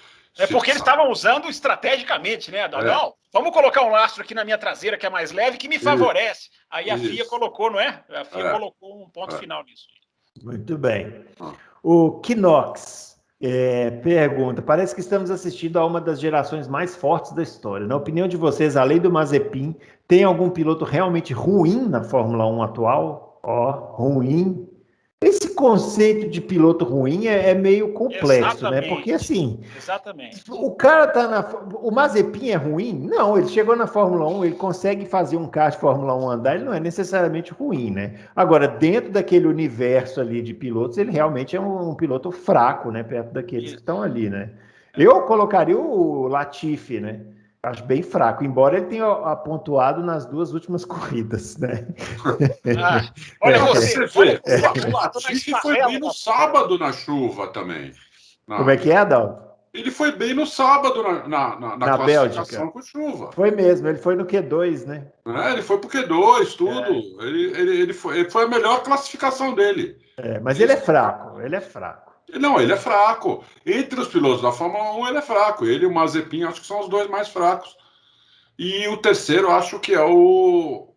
Porque eles estavam usando estrategicamente, né? Não, vamos colocar um lastro aqui na minha traseira que é mais leve, que me favorece. Aí a FIA colocou, não é? A FIA colocou um ponto final nisso. Muito bem. O Kinox pergunta, parece que estamos assistindo a uma das gerações mais fortes da história. Na opinião de vocês, além do Mazepin, tem algum piloto realmente ruim na Fórmula 1 atual? Ruim. Esse conceito de piloto ruim é meio complexo, né? Porque assim, o cara o Mazepin é ruim? Não, ele chegou na Fórmula 1, ele consegue fazer um carro de Fórmula 1 andar, ele não é necessariamente ruim, né? Agora, dentro daquele universo ali de pilotos, ele realmente é um piloto fraco, né? Perto daqueles que estão ali, né? Eu colocaria o Latifi, né? Acho bem fraco, embora ele tenha pontuado nas 2 últimas corridas, né? Olha você, o Latifi foi bem no sábado na chuva também. Como é que é, Adalto? Ele foi bem no sábado na classificação com chuva. Foi mesmo, ele foi no Q2, né? Ele foi pro Q2, tudo. Ele foi a melhor classificação dele. Mas ele é fraco, Não, ele é fraco. Entre os pilotos da Fórmula 1, ele é fraco. Ele e o Mazepin, acho que são os dois mais fracos. E o terceiro, acho que é o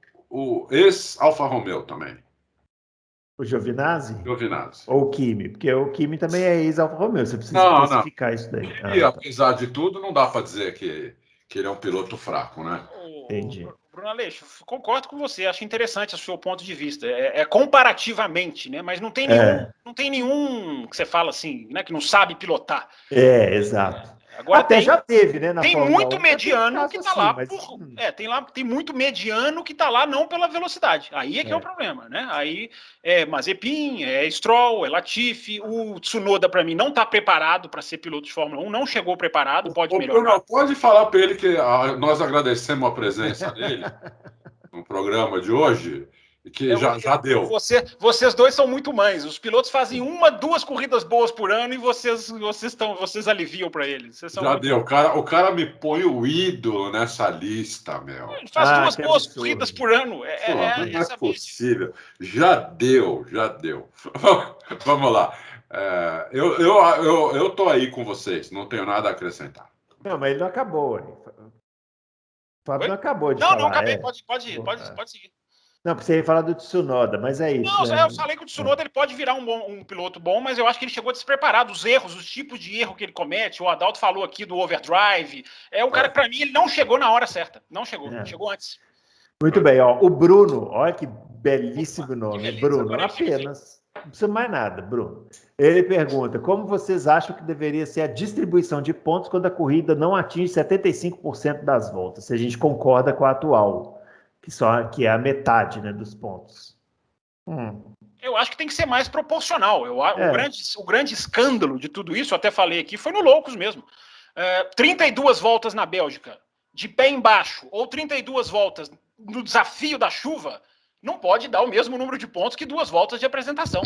ex-Alfa Romeo também. O Giovinazzi? Giovinazzi. Ou o Kimi? Porque o Kimi também é ex-Alfa Romeo, você precisa Não, especificar isso daí. E, apesar de tudo, não dá para dizer que ele é um piloto fraco, né? Entendi. Bruno Aleixo, concordo com você, acho interessante o seu ponto de vista. Comparativamente, né? Mas não tem nenhum que você fala assim, né? Que não sabe pilotar. Exato. Agora Até já teve, né? Na tem Fórmula muito 1, mediano que está assim, lá mas... tem muito mediano que está lá não pela velocidade. Aí que é o problema, né? Aí é Mazepin, é Stroll, é Latifi, o Tsunoda para mim não está preparado para ser piloto de Fórmula 1, não chegou preparado, pode melhorar. Bruno, pode falar para ele que nós agradecemos a presença dele no programa de hoje. Que já deu. Vocês dois são muito mães. Os pilotos fazem 2 corridas boas por ano e vocês aliviam para eles. Já deu. O cara me põe o ídolo nessa lista, meu. Ele faz 2 boas corridas por ano. Não é possível. Já deu. Vamos lá. Eu tô aí com vocês. Não tenho nada a acrescentar. Não, mas ele não acabou. O Fábio não acabou de falar. Não, acabei. Pode seguir. Não, você ia falar do Tsunoda, mas é isso. Não, eu falei que o Tsunoda ele pode virar um piloto bom, mas eu acho que ele chegou despreparado. Os erros, os tipos de erro que ele comete. O Adalto falou aqui do overdrive. O cara que, para mim, ele não chegou na hora certa. Não chegou. Chegou antes. Muito bem, ó. O Bruno, olha que belíssimo nome. Beleza, Bruno, apenas. Não precisa mais nada, Bruno. Ele pergunta: como vocês acham que deveria ser a distribuição de pontos quando a corrida não atinge 75% das voltas? Se a gente concorda com a atual. Que é a metade, né, dos pontos. Eu acho que tem que ser mais proporcional. O grande escândalo de tudo isso, eu até falei aqui, foi no Loucos mesmo. 32 voltas na Bélgica, de pé embaixo, ou 32 voltas no desafio da chuva, não pode dar o mesmo número de pontos que 2 voltas de apresentação.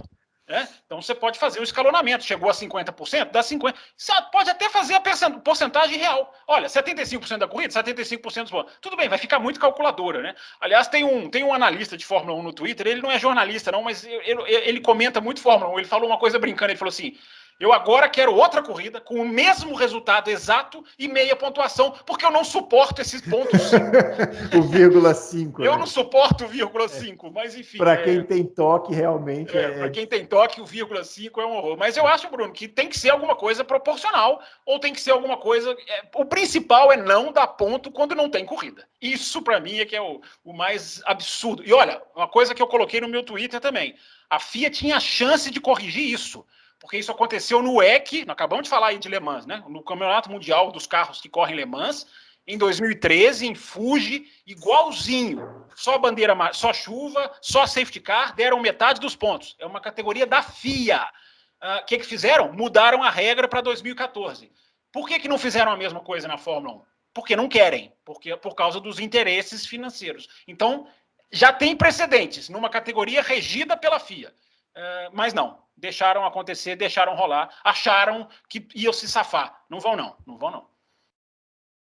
Então você pode fazer um escalonamento. Chegou a 50%, dá 50%. Você pode até fazer a porcentagem real. Olha, 75% da corrida, 75% dos pontos. Tudo bem, vai ficar muito calculadora, né? Aliás, tem um analista de Fórmula 1 no Twitter, ele não é jornalista, não, mas ele comenta muito Fórmula 1. Ele falou uma coisa brincando, ele falou assim: eu agora quero outra corrida com o mesmo resultado exato e meia pontuação, porque eu não suporto esses pontos. O vírgula 5. Eu não suporto o vírgula 5, mas enfim. Para quem tem toque, realmente Para quem tem toque, o vírgula 5 é um horror. Mas eu acho, Bruno, que tem que ser alguma coisa proporcional, ou tem que ser alguma coisa... O principal é não dar ponto quando não tem corrida. Isso, para mim, é que é o mais absurdo. E olha, uma coisa que eu coloquei no meu Twitter também. A FIA tinha a chance de corrigir isso. Porque isso aconteceu no WEC, nós acabamos de falar aí de Le Mans, né? No Campeonato Mundial dos Carros que correm Le Mans, em 2013, em Fuji, igualzinho. Só bandeira, só chuva, só safety car, deram metade dos pontos. É uma categoria da FIA. O que fizeram? Mudaram a regra para 2014. Por que não fizeram a mesma coisa na Fórmula 1? Porque não querem, por causa dos interesses financeiros. Então, já tem precedentes numa categoria regida pela FIA. Mas não, deixaram acontecer, deixaram rolar, acharam que iam se safar. Não vão não.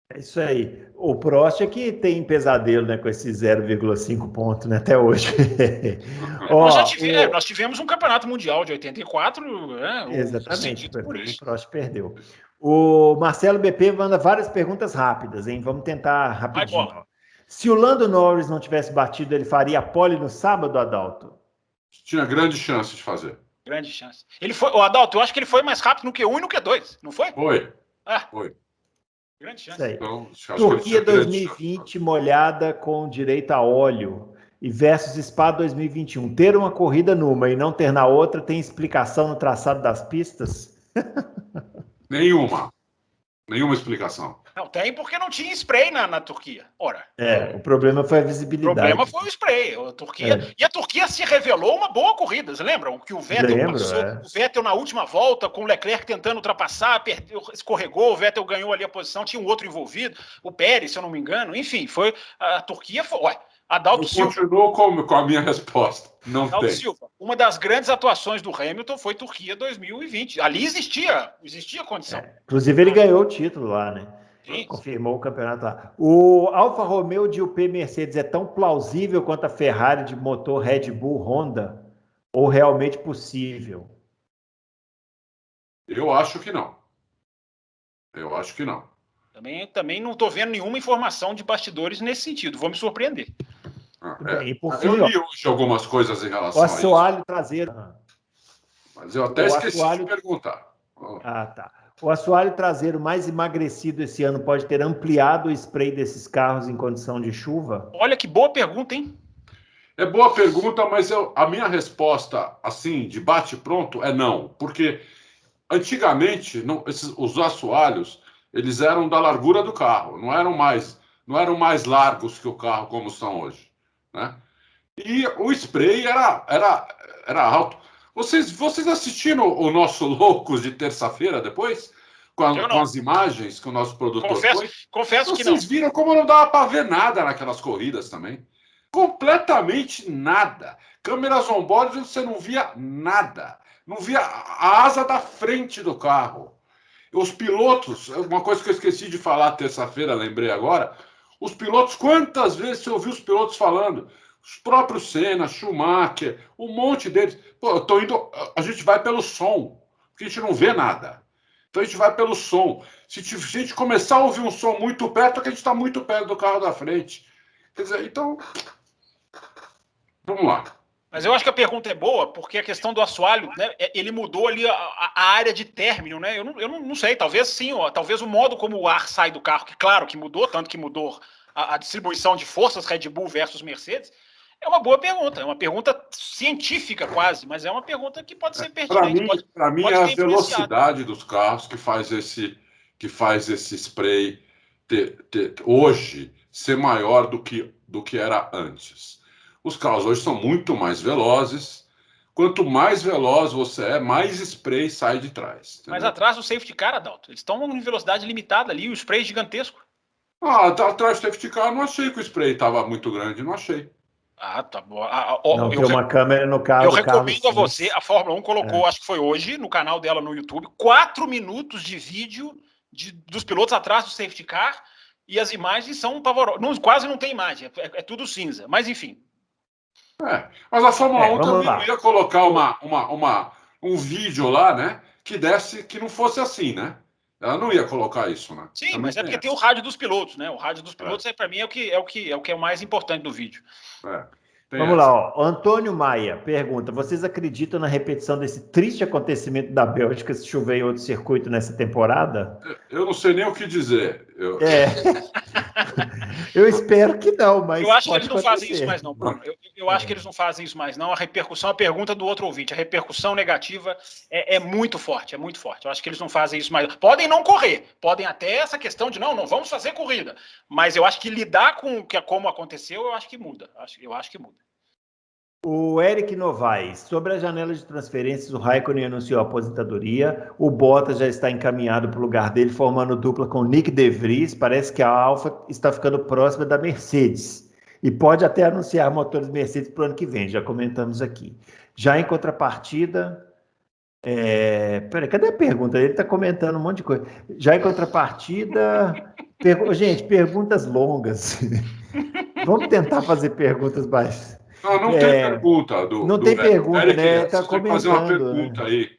É isso aí. O Prost é que tem pesadelo, né, com esse 0,5 ponto, né, até hoje. Nós tivemos um campeonato mundial de 84, né? Exatamente, o Prost perdeu. O Marcelo BP manda várias perguntas rápidas, hein? Vamos tentar rapidinho. Se o Lando Norris não tivesse batido, ele faria a pole no sábado, Adalto? Tinha grande chance de fazer. Grande chance. O Adalto, eu acho que ele foi mais rápido no Q1 e no Q2, não foi? Foi. Foi. Grande chance. Então, Turquia 2020 molhada com direito a óleo e versus Spa 2021. Ter uma corrida numa e não ter na outra tem explicação no traçado das pistas? Nenhuma explicação. Não tem porque não tinha spray na Turquia. Ora. O problema foi a visibilidade. O problema foi o spray. E a Turquia se revelou uma boa corrida. Vocês lembram que o Vettel passou? O Vettel na última volta, com o Leclerc tentando ultrapassar, escorregou, o Vettel ganhou ali a posição, tinha um outro envolvido, o Pérez, se eu não me engano. Enfim, a Turquia foi. Adalto Silva. Continuou com a minha resposta. Não Adalto tem. Silva. Uma das grandes atuações do Hamilton foi Turquia 2020. Ali existia condição. Inclusive, ele ganhou o título lá, né? Confirmou o campeonato lá. O Alfa Romeo de UP Mercedes é tão plausível quanto a Ferrari de motor Red Bull Honda? Ou realmente possível? Eu acho que não. Também não estou vendo nenhuma informação de bastidores nesse sentido. Vou me surpreender. Bem, e por fim, eu li hoje algumas coisas em relação o a isso. assoalho traseiro. Mas eu até esqueci de perguntar. Tá. O assoalho traseiro mais emagrecido esse ano pode ter ampliado o spray desses carros em condição de chuva? Olha que boa pergunta, hein? É boa pergunta, mas a minha resposta, assim, de bate-pronto, é não. Porque antigamente, os assoalhos, eles eram da largura do carro, não eram mais largos que o carro como são hoje, né? E o spray era alto. Vocês assistiram o nosso Loucos de terça-feira depois? Com as imagens que o nosso produtor confesso que não. Vocês viram como não dava para ver nada naquelas corridas também? Completamente nada. Câmeras on-board, você não via nada. Não via a asa da frente do carro. Os pilotos, uma coisa que eu esqueci de falar terça-feira, lembrei agora, os pilotos, quantas vezes você ouviu os pilotos falando? Os próprios Senna, Schumacher, um monte deles. Pô, a gente vai pelo som, porque a gente não vê nada. Então a gente vai pelo som. Se a gente começar a ouvir um som muito perto, é que a gente está muito perto do carro da frente. Quer dizer, então, vamos lá. Mas eu acho que a pergunta é boa, porque a questão do assoalho, né, ele mudou ali a área de término, né? Eu não sei, talvez sim, talvez o modo como o ar sai do carro, que claro que mudou, tanto que mudou a distribuição de forças Red Bull versus Mercedes. É uma boa pergunta, é uma pergunta científica quase, mas é uma pergunta que pode ser pertinente. Para mim é a velocidade dos carros que faz esse spray hoje ser maior do que era antes. Os carros hoje são muito mais velozes. Quanto mais veloz você é, mais spray sai de trás. Entendeu? Mas atrás do safety car, Adalto, eles estão em velocidade limitada ali, o spray é gigantesco. Atrás do safety car, eu não achei que o spray estava muito grande, não achei. Tá bom. Não tem uma câmera no carro. Eu recomendo a você, a Fórmula 1 colocou, acho que foi hoje, no canal dela no YouTube, 4 minutos de vídeo dos pilotos atrás do safety car, e as imagens são pavorosas. Quase não tem imagem, é tudo cinza. Mas enfim. Mas a Fórmula 1 também não ia colocar um vídeo lá, né? Que não fosse assim, né? Ela não ia colocar isso, né? Sim, também mas é porque tem o rádio dos pilotos, né? O rádio dos pilotos, para mim, é o que é o mais importante do vídeo. Vamos lá, ó. Antônio Maia pergunta: vocês acreditam na repetição desse triste acontecimento da Bélgica se chover em outro circuito nessa temporada? Eu não sei nem o que dizer. Eu espero que não, mas eu acho que eles não fazem isso mais não, Bruno. Eu acho que eles não fazem isso mais não. A pergunta do outro ouvinte, a repercussão negativa é muito forte, é muito forte. Eu acho que eles não fazem isso mais. Podem não correr, podem até essa questão de não vamos fazer corrida, mas eu acho que lidar com como aconteceu, eu acho que muda. Eu acho que muda. O Eric Novaes, sobre a janela de transferências, o Raikkonen anunciou a aposentadoria, o Bottas já está encaminhado para o lugar dele, formando dupla com Nick De Vries. Parece que a Alfa está ficando próxima da Mercedes e pode até anunciar motores Mercedes para o ano que vem, já comentamos aqui. Já em contrapartida... Peraí, cadê a pergunta? Ele está comentando um monte de coisa. Já em contrapartida... Gente, perguntas longas. Vamos tentar fazer perguntas baixas. Não tem pergunta. Não tem pergunta, Eric, né? Tá comentando. Fazer uma pergunta, né? Aí.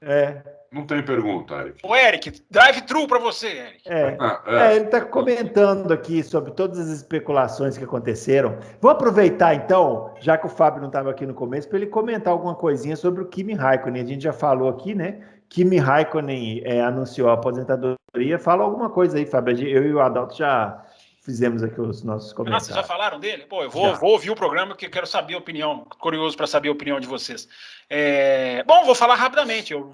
É. Não tem pergunta, Eric. Ô, Eric, drive-thru para você, Eric. Ele está comentando aqui sobre todas as especulações que aconteceram. Vou aproveitar, então, já que o Fábio não estava aqui no começo, para ele comentar alguma coisinha sobre o Kimi Raikkonen. A gente já falou aqui, né? Kimi Raikkonen anunciou a aposentadoria. Fala alguma coisa aí, Fábio. Eu e o Adalto já fizemos aqui os nossos comentários. Nossa, já falaram dele? Pô, eu vou ouvir o programa porque eu quero saber a opinião. Curioso para saber a opinião de vocês. Bom, vou falar rapidamente. Eu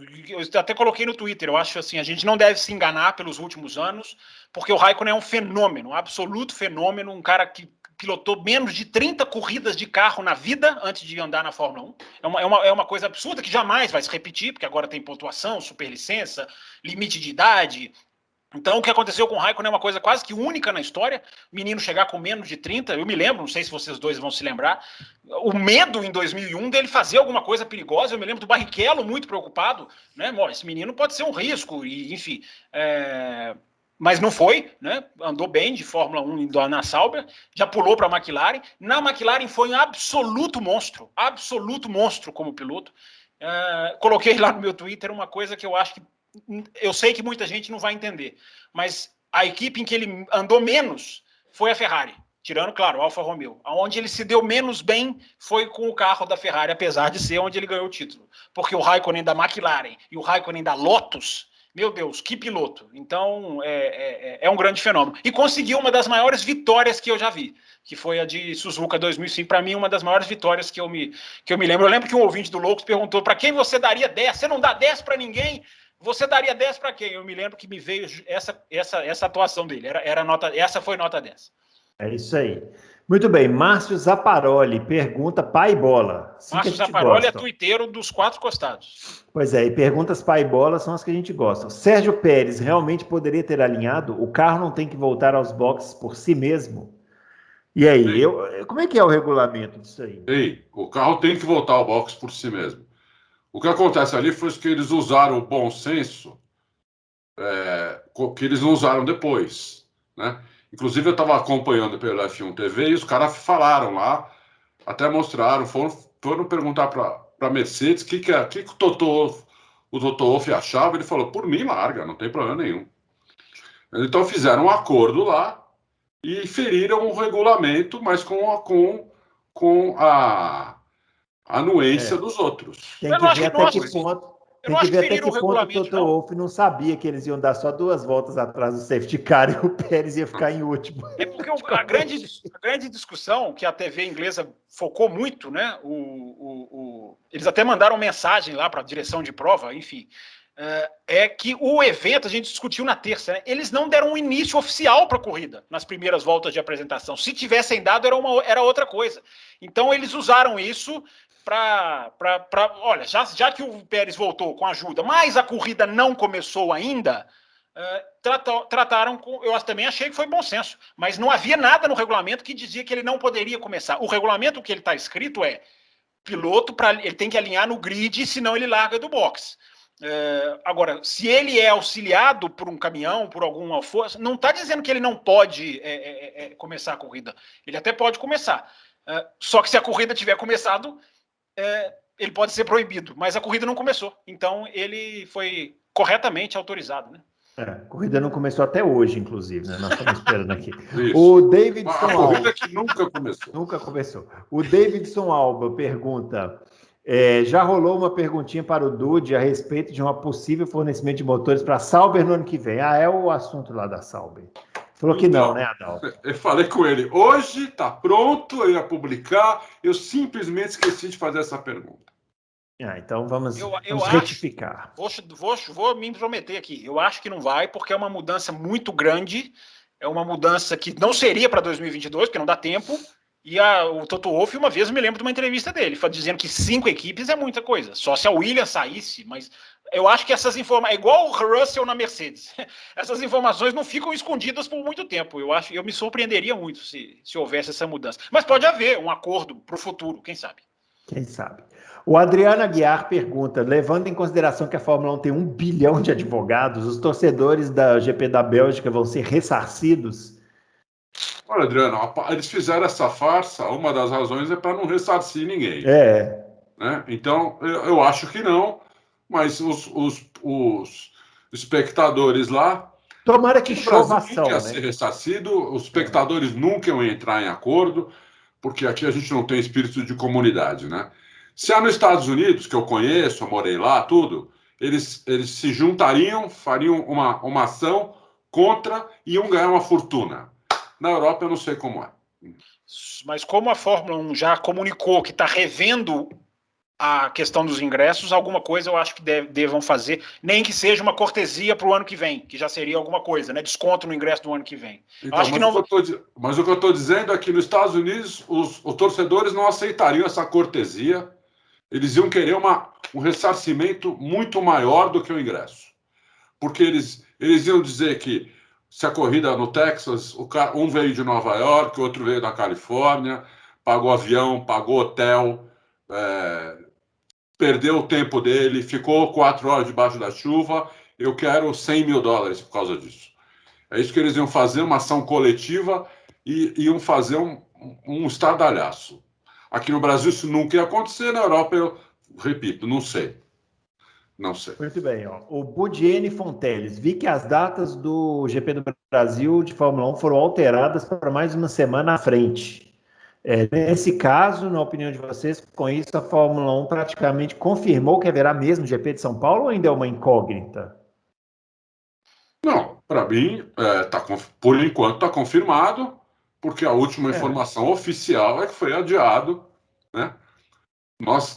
até coloquei no Twitter. Eu acho assim, a gente não deve se enganar pelos últimos anos, porque o Raikkonen é um fenômeno, um absoluto fenômeno, um cara que pilotou menos de 30 corridas de carro na vida antes de andar na Fórmula 1. É uma coisa absurda que jamais vai se repetir, porque agora tem pontuação, superlicença, limite de idade. Então, o que aconteceu com o Raikkonen é uma coisa quase que única na história. O menino chegar com menos de 30, eu me lembro, não sei se vocês dois vão se lembrar, o medo em 2001 dele fazer alguma coisa perigosa. Eu me lembro do Barrichello muito preocupado, né? Esse menino pode ser um risco, e enfim. Mas não foi, né? Andou bem de Fórmula 1 na Sauber, já pulou para a McLaren. Na McLaren foi um absoluto monstro como piloto. Coloquei lá no meu Twitter uma coisa que eu acho que eu sei que muita gente não vai entender, mas a equipe em que ele andou menos foi a Ferrari. Tirando, claro, o Alfa Romeo. Onde ele se deu menos bem foi com o carro da Ferrari, apesar de ser onde ele ganhou o título. Porque o Raikkonen da McLaren e o Raikkonen da Lotus, meu Deus, que piloto. Então, é um grande fenômeno. E conseguiu uma das maiores vitórias que eu já vi, que foi a de Suzuka 2005. Para mim, uma das maiores vitórias que eu me lembro. Eu lembro que um ouvinte do Loucos perguntou para quem você daria 10? Você não dá 10 para ninguém? Você daria 10 para quem? Eu me lembro que me veio essa atuação dele. Essa foi nota 10. É isso aí. Muito bem, Márcio Zaparoli pergunta pai bola. Márcio Zaparoli é tuiteiro dos 4 costados. Pois é, e perguntas pai bola são as que a gente gosta. Sérgio Pérez realmente poderia ter alinhado? O carro não tem que voltar aos boxes por si mesmo? E aí, como é que é o regulamento disso aí? Ei, o carro tem que voltar ao box por si mesmo. O que acontece ali foi que eles usaram o bom senso que eles não usaram depois, né? Inclusive, eu estava acompanhando pelo F1 TV e os caras falaram lá, até mostraram, foram perguntar para a Mercedes o que o Toto Wolff achava. Ele falou, por mim, larga, não tem problema nenhum. Então, fizeram um acordo lá e feriram o regulamento, mas com a anuência dos outros. Tem que ver até que ponto... Tem que ver até que ponto o Toto Wolff não sabia que eles iam dar só 2 voltas atrás do safety car e o Pérez ia ficar em último. É porque a grande discussão que a TV inglesa focou muito, né? Eles até mandaram mensagem lá para a direção de prova, enfim, é que o evento, a gente discutiu na terça, né? Eles não deram um início oficial para a corrida nas primeiras voltas de apresentação. Se tivessem dado, era outra coisa. Então, eles usaram isso olha, já que o Pérez voltou com ajuda, mas a corrida não começou ainda, trataram com... Eu também achei que foi bom senso, mas não havia nada no regulamento que dizia que ele não poderia começar. O regulamento que ele está escrito piloto, ele tem que alinhar no grid, senão ele larga do box. Agora, se ele é auxiliado por um caminhão, por alguma força, não está dizendo que ele não pode começar a corrida. Ele até pode começar. Só que se a corrida tiver começado, ele pode ser proibido, mas a corrida não começou. Então, ele foi corretamente autorizado, né? A corrida não começou até hoje, inclusive, né? Nós estamos esperando aqui. Isso. O Davidson Alba... corrida que nunca começou. Nunca começou. O Davidson Alba pergunta... já rolou uma perguntinha para o Dude a respeito de um possível fornecimento de motores para a Sauber no ano que vem. É o assunto lá da Sauber. Falou que não, né, Adalto? Eu falei com ele, hoje está pronto, eu ia publicar, eu simplesmente esqueci de fazer essa pergunta. Então vamos retificar. Vou me intrometer aqui. Eu acho que não vai, porque é uma mudança muito grande, é uma mudança que não seria para 2022, porque não dá tempo. E o Toto Wolff, uma vez eu me lembro de uma entrevista dele, dizendo que 5 equipes é muita coisa, só se a Williams saísse, mas eu acho que essas informações, é igual o Russell na Mercedes, essas informações não ficam escondidas por muito tempo. Eu me surpreenderia muito se houvesse essa mudança. Mas pode haver um acordo para o futuro, quem sabe? Quem sabe? O Adriano Aguiar pergunta, levando em consideração que a Fórmula 1 tem 1 bilhão de advogados, os torcedores da GP da Bélgica vão ser ressarcidos? Olha, Adriano, eles fizeram essa farsa, uma das razões é para não ressarcir ninguém. Né? Então, eu acho que não, mas os espectadores lá... Tomara que chova ação, né? Ser ressarcido, os espectadores nunca iam entrar em acordo, porque aqui a gente não tem espírito de comunidade, né? Se há nos Estados Unidos, que eu conheço, eu morei lá, tudo, eles se juntariam, fariam uma ação contra e iam ganhar uma fortuna. Na Europa eu não sei como é. Mas como a Fórmula 1 já comunicou que está revendo a questão dos ingressos, alguma coisa eu acho que devam fazer, nem que seja uma cortesia para o ano que vem, que já seria alguma coisa, né? Desconto no ingresso do ano que vem. Então, acho que não... Mas o que eu estou dizendo é que nos Estados Unidos os torcedores não aceitariam essa cortesia, eles iam querer um ressarcimento muito maior do que o ingresso. Porque eles iam dizer que se a corrida no Texas, um veio de Nova York, o outro veio da Califórnia, pagou avião, pagou hotel, perdeu o tempo dele, ficou 4 horas debaixo da chuva, eu quero $100 mil por causa disso. É isso que eles iam fazer, uma ação coletiva, e iam fazer um estardalhaço. Aqui no Brasil isso nunca ia acontecer, na Europa eu repito, não sei. Não sei. Muito bem, ó. O Budiene Fonteles. Vi que as datas do GP do Brasil de Fórmula 1 foram alteradas para mais uma semana à frente. Nesse caso, na opinião de vocês, com isso a Fórmula 1 praticamente confirmou que haverá mesmo GP de São Paulo ou ainda é uma incógnita? Não, para mim, por enquanto está confirmado, porque a última informação oficial é que foi adiado, né?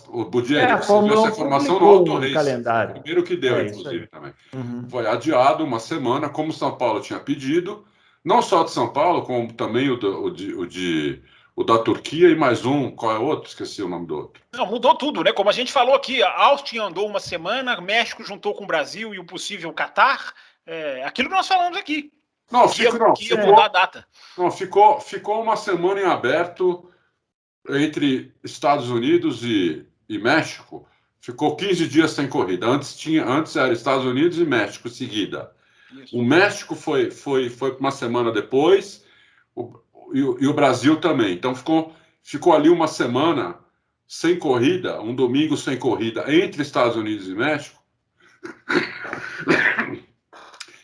O Budiene A recebeu Fórmula essa 1 informação no publicou Auto um Race. Foi o calendário. primeiro que deu, Isso aí. inclusive, também. Uhum. Foi adiado uma semana, como São Paulo tinha pedido, não só de São Paulo, como também o da Turquia e mais um, qual é o outro? Esqueci o nome do outro. Não, mudou tudo, né? Como a gente falou aqui, a Austin andou uma semana, México juntou com o Brasil e o possível Catar. Aquilo que nós falamos aqui. Que ia mudar a data. Não, ficou uma semana em aberto entre Estados Unidos e México. Ficou 15 dias sem corrida. Antes era Estados Unidos e México seguida. Isso. O México foi uma semana depois, e o Brasil também. Então ficou ali uma semana sem corrida, um domingo sem corrida entre Estados Unidos e México,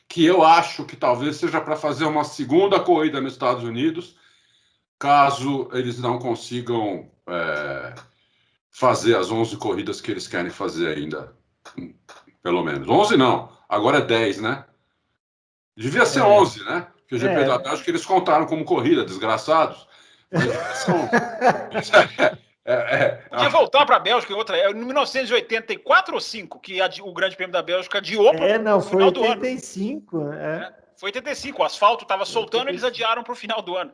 que eu acho que talvez seja para fazer uma segunda corrida nos Estados Unidos, caso eles não consigam fazer as 11 corridas que eles querem fazer ainda, pelo menos. 11 não, agora é 10, né? Devia ser 11, né? Porque o GP da Bélgica eles contaram como corrida, desgraçados. Mas devia ser 11. Podia voltar para a Bélgica em outra. É em 1984 ou 5 que o Grande Prêmio da Bélgica adiou para o final do ano. 85. Foi 85. O asfalto estava soltando, eles adiaram para o final do ano.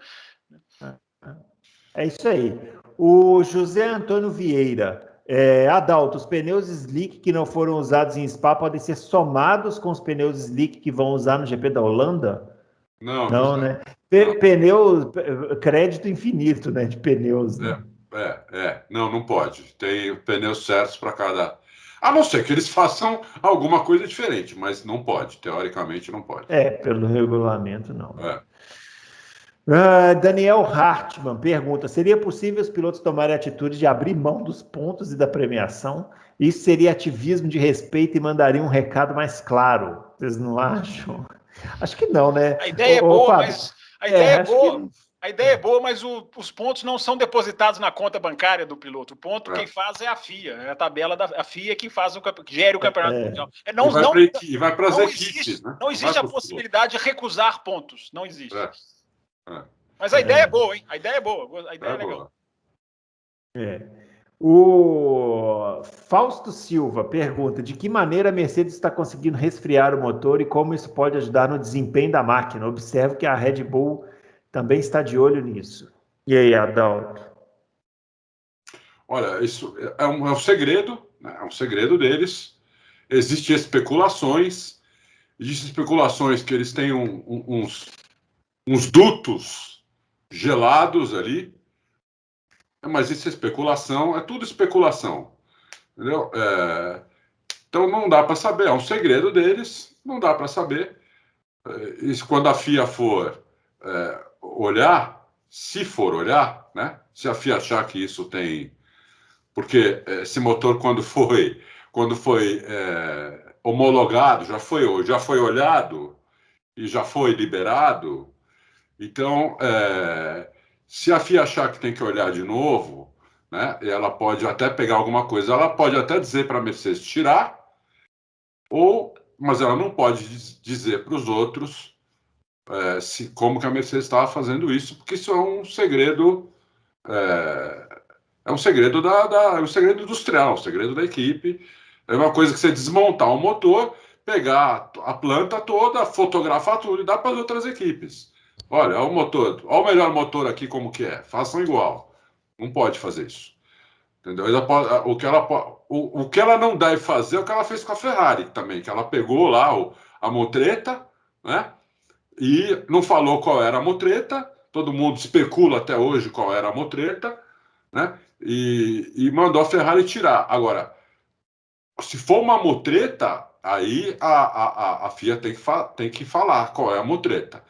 É isso aí. O José Antônio Vieira. Adalto, os pneus slick que não foram usados em Spa podem ser somados com os pneus slick que vão usar no GP da Holanda? Não, né? Pneu, crédito infinito, né? De pneus. Né? Não pode. Tem pneus certos para cada. A não ser que eles façam alguma coisa diferente, mas não pode. Teoricamente, não pode. Pelo regulamento, não. Daniel Hartmann pergunta: seria possível os pilotos tomarem a atitude de abrir mão dos pontos e da premiação? Isso seria ativismo de respeito e mandaria um recado mais claro. Vocês não acham? Acho que não, né? A ideia é boa, mas a ideia é boa, mas os pontos não são depositados na conta bancária do piloto. O ponto quem faz é a FIA, é a tabela da FIA que gere o campeonato mundial. E vai para as equipes, né? Não existe a possibilidade de recusar pontos. Não existe. Mas a ideia é boa, hein? A ideia é boa. A ideia é legal. O Fausto Silva pergunta: de que maneira a Mercedes está conseguindo resfriar o motor e como isso pode ajudar no desempenho da máquina? Observo que a Red Bull também está de olho nisso. E aí, Adalto? Olha, isso é um segredo, né? É um segredo deles. Existem especulações que eles têm uns dutos gelados ali, mas isso é especulação, é tudo especulação, entendeu? Então não dá para saber, é um segredo deles, não dá para saber. Isso quando a FIA for olhar, se for olhar, né? Se a FIA achar que isso tem, porque esse motor quando foi homologado, já foi olhado e já foi liberado. Então, se a FIA achar que tem que olhar de novo, né, ela pode até pegar alguma coisa, ela pode até dizer para a Mercedes tirar, mas ela não pode dizer para os outros como que a Mercedes estava fazendo isso, porque isso é um segredo, é um segredo é um segredo industrial, um segredo da equipe. É uma coisa que você desmontar um motor, pegar a planta toda, fotografar tudo e dar para as outras equipes. Olha, o motor, olha o melhor motor aqui como que é. Façam igual. Não pode fazer isso. Entendeu? O que ela não deve fazer é o que ela fez com a Ferrari também, que ela pegou lá a motreta, né? E não falou qual era a motreta. Todo mundo especula até hoje qual era a motreta, né? E mandou a Ferrari tirar. Agora, se for uma motreta, aí a FIA tem que falar qual é a motreta.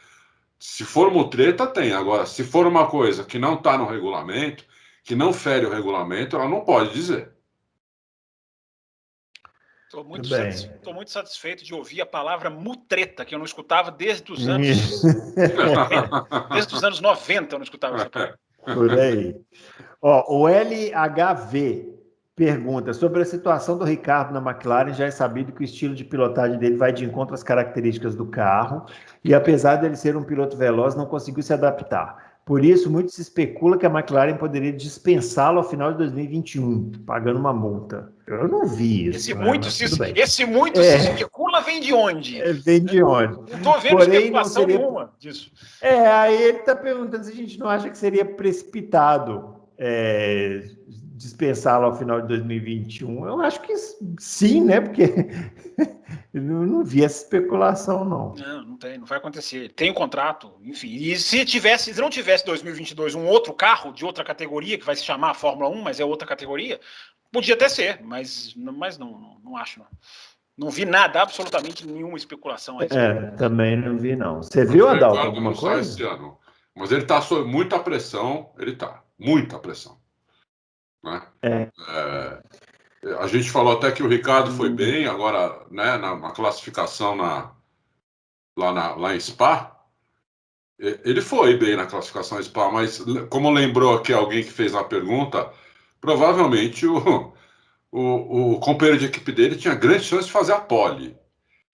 Se for mutreta, tem. Agora, se for uma coisa que não está no regulamento, que não fere o regulamento, ela não pode dizer. Estou muito satisfeito de ouvir a palavra mutreta, que eu não escutava desde os anos... desde os anos 90 eu não escutava essa palavra. Por aí. Ó, o LHV pergunta sobre a situação do Ricardo na McLaren. Já é sabido que o estilo de pilotagem dele vai de encontro às características do carro e, apesar dele ser um piloto veloz, não conseguiu se adaptar. Por isso, muito se especula que a McLaren poderia dispensá-lo ao final de 2021, pagando uma multa. Eu não vi isso. Esse muito se especula vem de onde? Vem de onde? Não estou vendo especulação nenhuma disso. Aí ele está perguntando se a gente não acha que seria precipitado dispensá-lo ao final de 2021. Eu acho que sim, né? Porque eu não vi essa especulação, não. Não tem, não vai acontecer. Tem um contrato, enfim. E se não tivesse 2022 um outro carro de outra categoria, que vai se chamar Fórmula 1, mas é outra categoria, podia até ser, mas não acho, não. Não vi nada, absolutamente nenhuma especulação. Também não vi, não. Você viu, Adalto, alguma coisa? Esse ano, mas ele está sob muita pressão, muita pressão. Né? A gente falou até que o Ricardo foi bem, agora, né, na classificação lá em Spa, ele foi bem na classificação em Spa, mas como lembrou aqui alguém que fez uma pergunta, provavelmente o companheiro de equipe dele tinha grande chance de fazer a pole.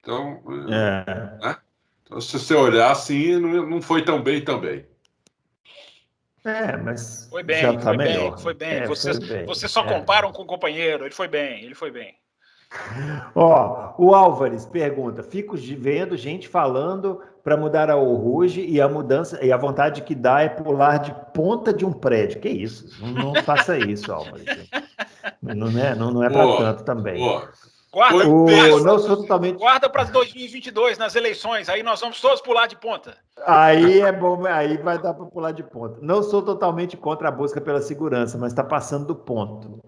Então, né? Então, se você olhar assim, não foi tão bem também. Mas foi bem, já tá melhor. Foi bem. Vocês só comparam com o companheiro. Ele foi bem. Ó, o Álvares pergunta: fico vendo gente falando para mudar a Rouge e a mudança e a vontade que dá é pular de ponta de um prédio. Que isso? Não faça isso, Álvares. Não é para tanto também. Guarda para 2022 nas eleições, aí nós vamos todos pular de ponta. Aí é bom, aí vai dar para pular de ponta. Não sou totalmente contra a busca pela segurança, mas está passando do ponto.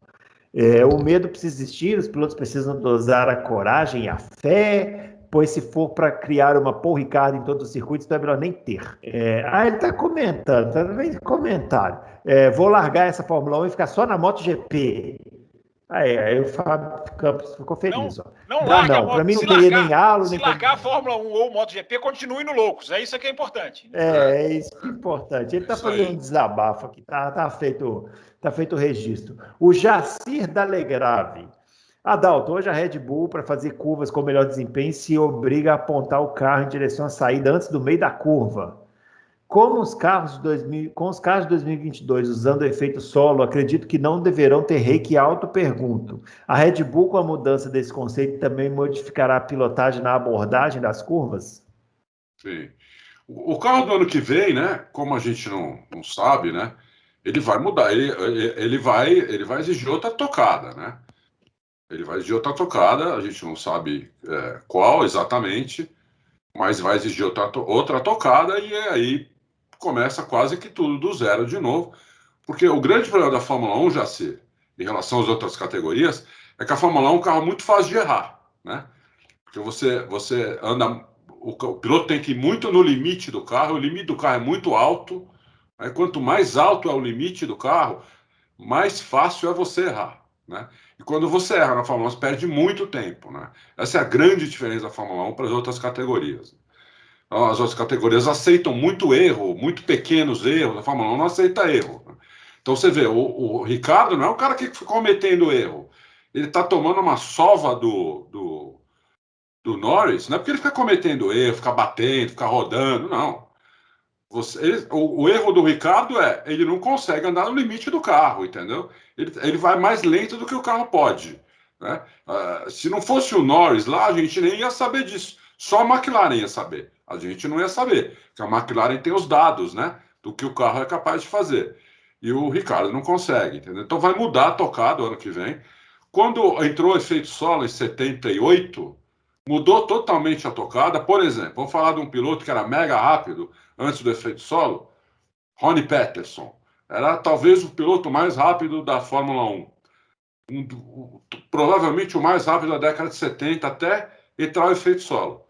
O medo precisa existir, os pilotos precisam dosar a coragem e a fé, pois se for para criar uma Paul Ricard em todos os circuitos, então é melhor nem ter. Ele está comentando, tá vendo comentário. Vou largar essa Fórmula 1 e ficar só na MotoGP. Aí o Fábio Campos ficou feliz. Não larga a Moto. Para mim não teria nem halo, nem... Se largar a Fórmula 1 ou MotoGP, continue no Loucos. É isso que é importante. É isso que é importante. Ele está fazendo um desabafo aqui. Tá feito o registro. O Jacir D'Alegrave. Adalto, hoje a Red Bull, para fazer curvas com melhor desempenho, se obriga a apontar o carro em direção à saída antes do meio da curva. Com os carros de 2022 usando o efeito solo, acredito que não deverão ter reiki alto, pergunto. A Red Bull, com a mudança desse conceito, também modificará a pilotagem na abordagem das curvas? Sim. O carro do ano que vem, né, como a gente não sabe, né, ele vai mudar, ele vai exigir outra tocada, né? Ele vai exigir outra tocada, a gente não sabe qual exatamente, mas vai exigir outra tocada e aí começa quase que tudo do zero de novo, porque o grande problema da Fórmula 1, Jacir, em relação às outras categorias, é que a Fórmula 1 é um carro muito fácil de errar, né? Porque você anda, o piloto tem que ir muito no limite do carro, o limite do carro é muito alto, aí quanto mais alto é o limite do carro, mais fácil é você errar, né? E quando você erra na Fórmula 1, você perde muito tempo, né? Essa é a grande diferença da Fórmula 1 para as outras categorias. As outras categorias aceitam muito erro, muito pequenos erros, a Fórmula 1 não aceita erro. Então você vê, o Ricardo não é o cara que fica cometendo erro. Ele está tomando uma sova do Norris, não é porque ele fica cometendo erro, fica batendo, fica rodando, não. O erro do Ricardo ele não consegue andar no limite do carro, entendeu? Ele vai mais lento do que o carro pode. Né? Se não fosse o Norris lá, a gente nem ia saber disso. Só a McLaren ia saber. A gente não ia saber. Porque a McLaren tem os dados, né? Do que o carro é capaz de fazer. E o Ricardo não consegue, entendeu? Então vai mudar a tocada ano que vem. Quando entrou o efeito solo em 78, mudou totalmente a tocada. Por exemplo, vamos falar de um piloto que era mega rápido antes do efeito solo. Ronnie Peterson. Era talvez o piloto mais rápido da Fórmula 1. Provavelmente o mais rápido da década de 70 até entrar o efeito solo.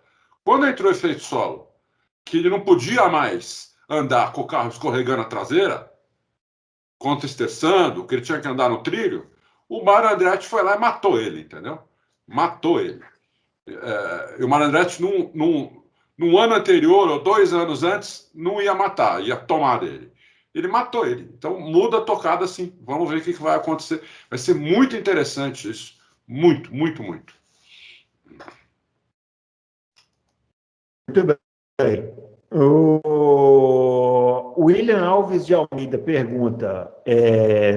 Quando entrou o efeito solo, que ele não podia mais andar com o carro escorregando a traseira, contra-esterçando, que ele tinha que andar no trilho, o Mario Andretti foi lá e matou ele, entendeu? Matou ele. E o Malandretti, num ano anterior ou 2 anos antes, não ia matar, ia tomar dele. Ele matou ele. Então, muda a tocada, sim. Vamos ver o que vai acontecer. Vai ser muito interessante isso. Muito, muito, muito. Muito bem. O William Alves de Almeida pergunta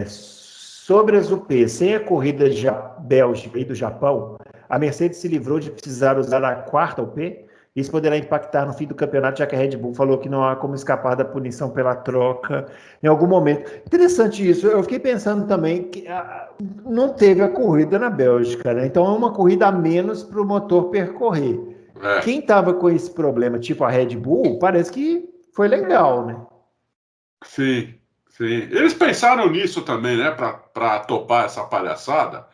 sobre as UP, sem a corrida de Bélgica e do Japão, a Mercedes se livrou de precisar usar a quarta UP? Isso poderá impactar no fim do campeonato, já que a Red Bull falou que não há como escapar da punição pela troca em algum momento. Interessante isso. Eu fiquei pensando também que não teve a corrida na Bélgica, né? Então é uma corrida a menos para o motor percorrer. Quem estava com esse problema, tipo a Red Bull, parece que foi legal, né? Sim, sim. Eles pensaram nisso também, né? Para topar essa palhaçada.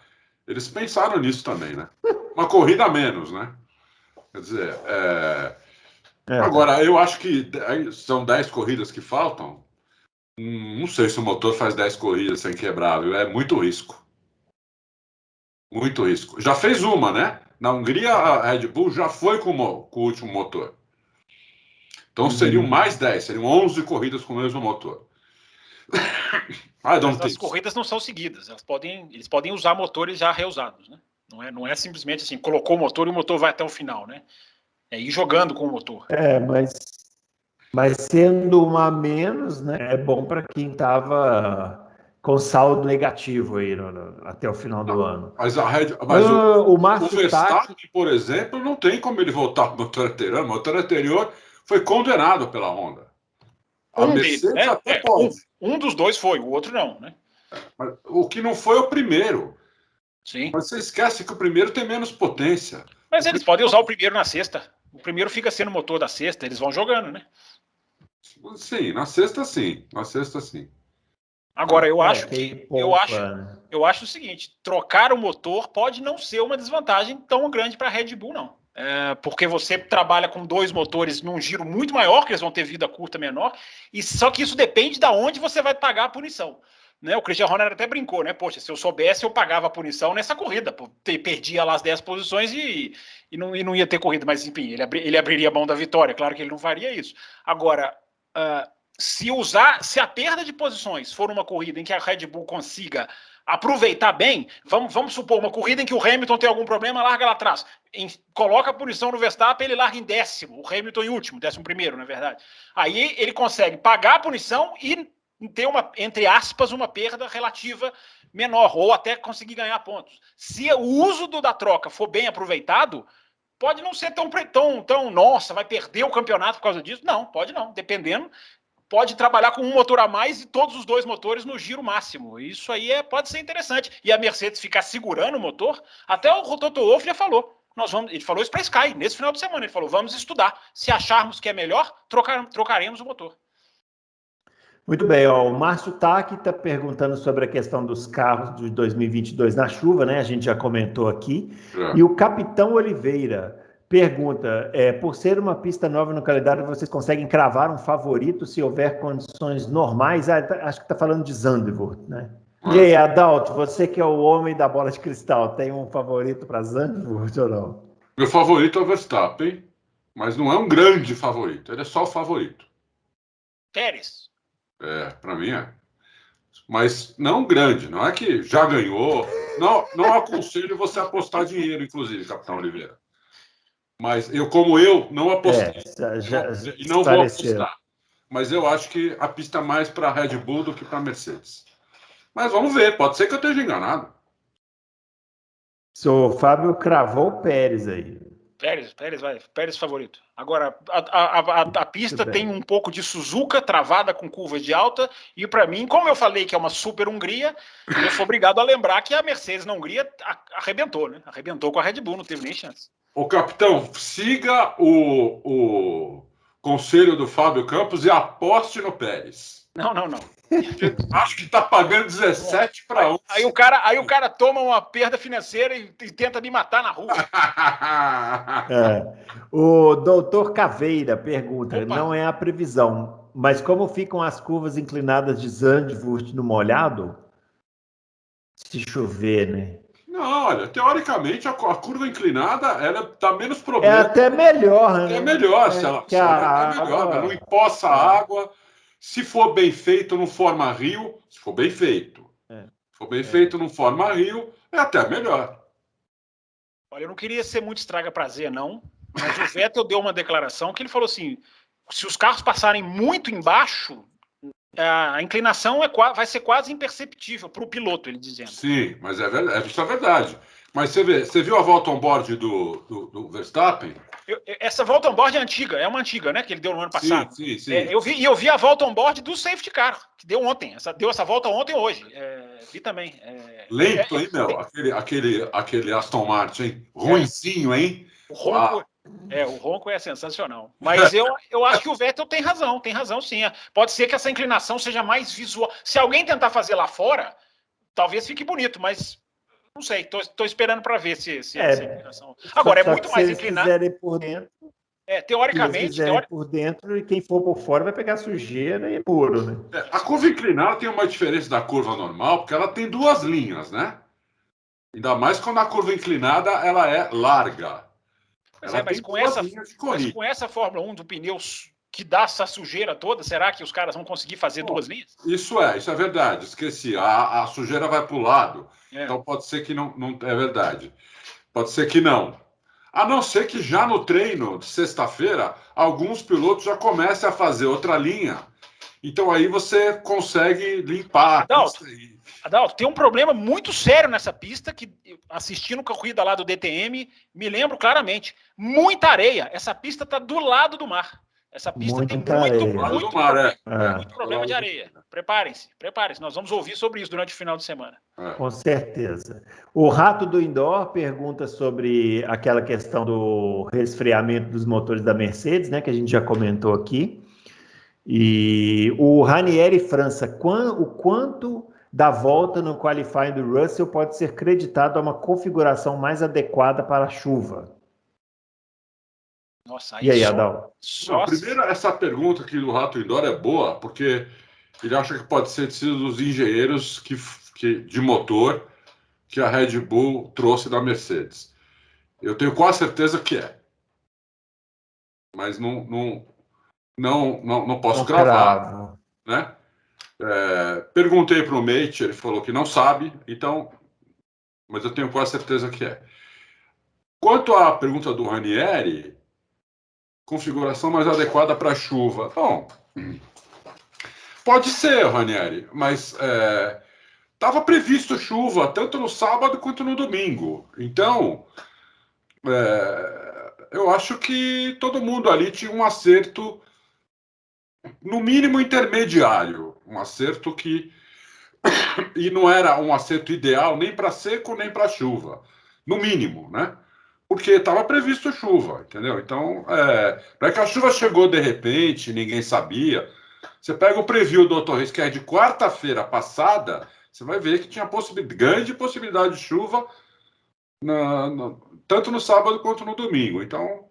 Eles pensaram nisso também, né? Uma corrida a menos, né? Quer dizer, agora, eu acho que são 10 corridas que faltam. Não sei se o motor faz 10 corridas sem quebrar, viu? É muito risco. Muito risco. Já fez uma, né? Na Hungria, a Red Bull já foi com o último motor. Então seriam mais 10, seriam 11 corridas com o mesmo motor. Mas as corridas não são seguidas, eles podem usar motores já reusados, né? Não é simplesmente assim, colocou o motor e o motor vai até o final, né? É ir jogando com o motor. Mas sendo uma a menos, né? É bom para quem estava com saldo negativo aí até o final do ano. Mas o Verstappen, por exemplo, não tem como ele voltar para o motor anterior. O motor anterior foi condenado pela Honda. A Mercedes deles, até pode. Um dos dois foi, o outro não, né? Mas o que não foi o primeiro. Sim. Mas você esquece que o primeiro tem menos potência. Mas eles podem usar o primeiro na sexta. O primeiro fica sendo o motor da sexta, eles vão jogando, né? Sim, na sexta sim. Na sexta sim. Agora, eu acho o seguinte, trocar o motor pode não ser uma desvantagem tão grande para a Red Bull, não. Porque você trabalha com 2 motores num giro muito maior, que eles vão ter vida curta menor, e só que isso depende de onde você vai pagar a punição. Né? O Christian Horner até brincou, né? Poxa, se eu soubesse, eu pagava a punição nessa corrida. Perdia lá as 10 posições e não ia ter corrida. Mas, enfim, ele abriria a mão da vitória. Claro que ele não faria isso. Agora, se a perda de posições for uma corrida em que a Red Bull consiga aproveitar bem, vamos supor, uma corrida em que o Hamilton tem algum problema, larga lá atrás, coloca a punição no Verstappen, ele larga em 10º, o Hamilton em último, 11º, na verdade. Aí ele consegue pagar a punição e ter entre aspas, uma perda relativa menor, ou até conseguir ganhar pontos. Se o uso da troca for bem aproveitado, pode não ser tão nossa, vai perder o campeonato por causa disso. Não, pode não, dependendo. Pode trabalhar com um motor a mais e todos os 2 motores no giro máximo. Isso aí pode ser interessante. E a Mercedes ficar segurando o motor, até o Toto Wolff já falou. Ele falou isso para a Sky, nesse final de semana. Ele falou, vamos estudar. Se acharmos que é melhor, trocaremos o motor. Muito bem, o Márcio Taki está perguntando sobre a questão dos carros de 2022 na chuva, né? A gente já comentou aqui. E o Capitão Oliveira pergunta, por ser uma pista nova no calendário, vocês conseguem cravar um favorito se houver condições normais? Acho que está falando de Zandvoort, né? E aí, Adalto, você que é o homem da bola de cristal, tem um favorito para Zandvoort ou não? Meu favorito é o Verstappen, mas não é um grande favorito, ele é só o favorito. Pérez. Para mim é. Mas não grande, não é que já ganhou. Não aconselho você a apostar dinheiro, inclusive, Capitão Oliveira. Mas eu não apostei. E não vou apostar. Mas eu acho que a pista é mais para a Red Bull do que para a Mercedes. Mas vamos ver, pode ser que eu esteja enganado. O Fábio cravou o Pérez aí. Pérez favorito. Agora, a pista tem um pouco de Suzuka, travada com curvas de alta, e para mim, como eu falei que é uma super Hungria, eu sou obrigado a lembrar que a Mercedes na Hungria arrebentou, né? Arrebentou com a Red Bull, não teve nem chance. Ô, capitão, siga o conselho do Fábio Campos e aposte no Pérez. Não. Acho que tá pagando 17 para 11. Aí o cara toma uma perda financeira e tenta me matar na rua. O doutor Caveira pergunta, não é a previsão, mas como ficam as curvas inclinadas de Zandvoort no molhado? Se chover, né? Não, olha, teoricamente a curva inclinada ela dá menos É problema. até melhor, né? É melhor, se ela que a é melhor, água... não empoça a água. Se for bem feito, não forma rio. Se for bem feito. É. Se for bem feito, não forma rio, é até melhor. Olha, eu não queria ser muito estraga-prazer, não, mas o Vettel deu uma declaração que ele falou assim, se os carros passarem muito embaixo, a inclinação vai ser quase imperceptível para o piloto, ele dizendo. Sim, mas é verdade, isso é verdade. Mas você viu a volta on-board do Verstappen? Essa volta on-board é uma antiga, né? Que ele deu no ano passado. Sim. Eu vi a volta on-board do safety car, que deu ontem. Deu essa volta ontem ou hoje. Vi também. Lento, hein, meu? Aquele Aston Martin, hein? Ruinzinho, hein? O ronco é sensacional. Mas eu acho que o Vettel tem razão sim. Pode ser que essa inclinação seja mais visual. Se alguém tentar fazer lá fora, talvez fique bonito, mas não sei. Tô esperando para ver se essa inclinação. Agora, é muito mais inclinado. Se eles fizerem por dentro, teoricamente. Por dentro, e quem for por fora vai pegar sujeira e é puro, né? A curva inclinada tem uma diferença da curva normal, porque ela tem duas linhas, né? Ainda mais quando a curva inclinada ela é larga. Mas com essa Fórmula 1 do pneu que dá essa sujeira toda, será que os caras vão conseguir fazer duas linhas? Isso é verdade. Esqueci. A sujeira vai para o lado. Então pode ser que não é verdade. Pode ser que não. A não ser que já no treino de sexta-feira, alguns pilotos já comecem a fazer outra linha. Então aí você consegue limpar. Adalto, tem um problema muito sério nessa pista que, assistindo a corrida lá do DTM, me lembro claramente. Muita areia. Essa pista está do lado do mar. Essa pista tem muito problema de areia. Preparem-se. Nós vamos ouvir sobre isso durante o final de semana. Com certeza. O Rato do Indoor pergunta sobre aquela questão do resfriamento dos motores da Mercedes, né, que a gente já comentou aqui. E o Ranieri França, o quanto da volta no qualifying do Russell pode ser creditado a uma configuração mais adequada para a chuva? Nossa, e aí, Adal? Primeiro, essa pergunta aqui do Rato Indoor é boa, porque ele acha que pode ser sido dos engenheiros de motor que a Red Bull trouxe da Mercedes. Eu tenho quase certeza que é. Mas não posso cravar. Né? Perguntei para o Mate, ele falou que não sabe, então, mas eu tenho quase certeza que é. Quanto à pergunta do Ranieri, configuração mais adequada para chuva. Bom, pode ser, Ranieri, mas estava previsto chuva tanto no sábado quanto no domingo. Então, eu acho que todo mundo ali tinha um acerto, no mínimo intermediário, um acerto que e não era um acerto ideal nem para seco nem para chuva, no mínimo, né? Porque estava previsto chuva, entendeu? Então, não é que a chuva chegou de repente, ninguém sabia. Você pega o preview do Torres, que é de quarta-feira passada, você vai ver que tinha grande possibilidade de chuva tanto no sábado quanto no domingo. Então,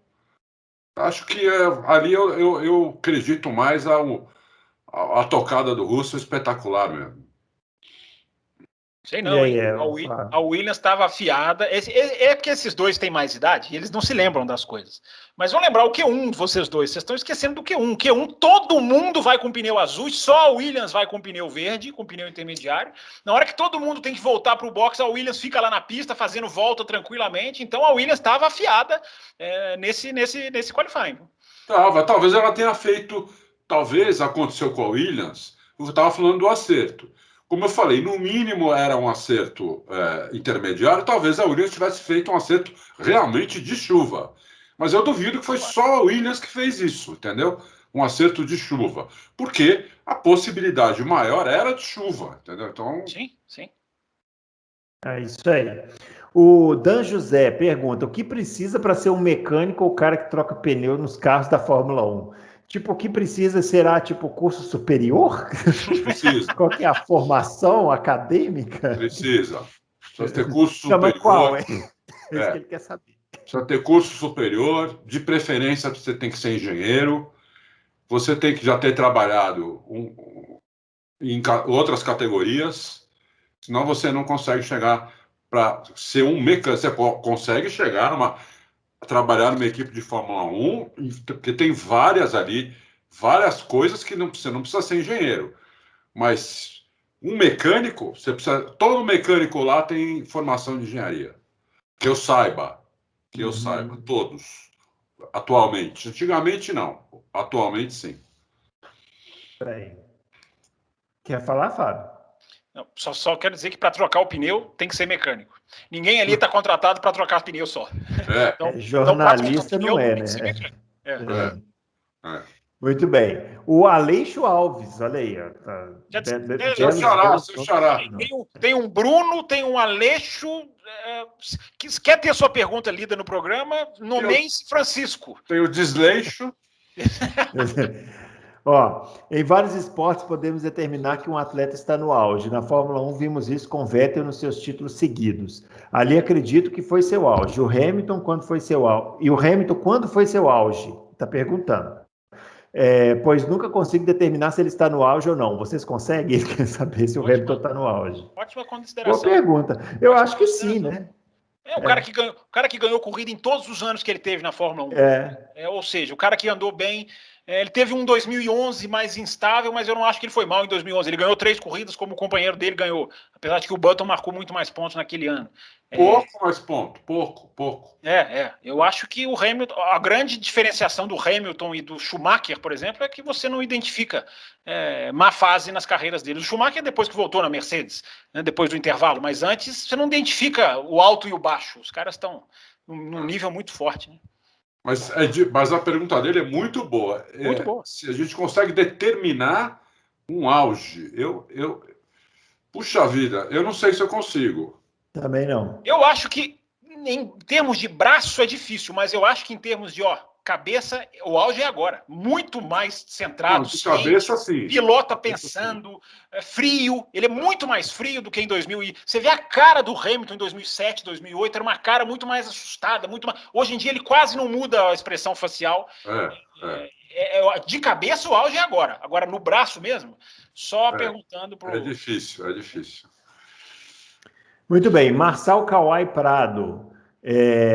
acho que ali eu acredito mais a tocada do Russell espetacular mesmo. Sei não, a Williams estava afiada. É porque esses dois têm mais idade e eles não se lembram das coisas. Mas vou lembrar o Q1, vocês dois. Vocês estão esquecendo do Q1. Q1, todo mundo vai com pneu azul e só a Williams vai com pneu verde, com pneu intermediário. Na hora que todo mundo tem que voltar para o box, a Williams fica lá na pista fazendo volta tranquilamente. Então a Williams estava afiada nesse qualifying. Talvez ela tenha feito. Talvez aconteceu com a Williams. Eu estava falando do acerto. Como eu falei, no mínimo era um acerto intermediário, talvez a Williams tivesse feito um acerto realmente de chuva. Mas eu duvido que foi só a Williams que fez isso, entendeu? Um acerto de chuva. Porque a possibilidade maior era de chuva, entendeu? Então... Sim. É isso aí. O Dan José pergunta, o que precisa para ser um mecânico ou cara que troca pneu nos carros da Fórmula 1? Tipo, o que precisa será, tipo, curso superior? Precisa. Qual que é a formação acadêmica? Precisa ter curso superior. Qual, hein? É isso que ele quer saber. Precisa ter curso superior, de preferência você tem que ser engenheiro, você tem que já ter trabalhado em outras categorias, senão você não consegue chegar para ser um mecânico. Você consegue chegar trabalhar numa equipe de Fórmula 1, porque tem várias coisas que você não precisa ser engenheiro. Mas um mecânico, todo mecânico lá tem formação de engenharia. Que eu saiba, todos. Atualmente. Antigamente, não. Atualmente, sim. Peraí. Quer falar, Fábio? Não, só quero dizer que para trocar o pneu tem que ser mecânico. Ninguém ali está contratado para trocar pneu só. Então, jornalista não é, né? Muito bem. O Aleixo Alves, olha aí. Seu xará. Tem um Bruno, tem um Aleixo. Que quer ter sua pergunta lida no programa, nomeie-se Francisco. Tem o desleixo. Ó, em vários esportes podemos determinar que um atleta está no auge. Na Fórmula 1 vimos isso com Vettel nos seus títulos seguidos. Ali acredito que foi seu auge. O Hamilton, quando foi seu auge? E o Hamilton, quando foi seu auge? Está perguntando. Pois nunca consigo determinar se ele está no auge ou não. Vocês conseguem? Ele quer saber se o Hamilton está no auge. Ótima consideração. Boa pergunta. Eu acho que sim, né? O cara que ganhou corrida em todos os anos que ele teve na Fórmula 1. Ou seja, o cara que andou bem. Ele teve um 2011 mais instável, mas eu não acho que ele foi mal em 2011. Ele ganhou 3 corridas como o companheiro dele ganhou. Apesar de que o Button marcou muito mais pontos naquele ano. Mais pontos. Pouco. Eu acho que o Hamilton... A grande diferenciação do Hamilton e do Schumacher, por exemplo, é que você não identifica má fase nas carreiras dele. O Schumacher depois que voltou na Mercedes, né, depois do intervalo. Mas antes, você não identifica o alto e o baixo. Os caras estão num nível muito forte, né? Mas a pergunta dele é muito boa. Muito boa. Se a gente consegue determinar um auge, puxa vida, eu não sei se eu consigo. Também não. Eu acho que em termos de braço é difícil, mas eu acho que em termos de cabeça, o auge é agora. Muito mais centrado. De cabeça, sim. Pilota pensando, frio. Ele é muito mais frio do que em 2000. Você vê a cara do Hamilton em 2007, 2008, era uma cara muito mais assustada. Hoje em dia ele quase não muda a expressão facial. De cabeça o auge é agora. Agora no braço mesmo, só perguntando pro... É difícil. Muito bem. Marçal Kawai Prado.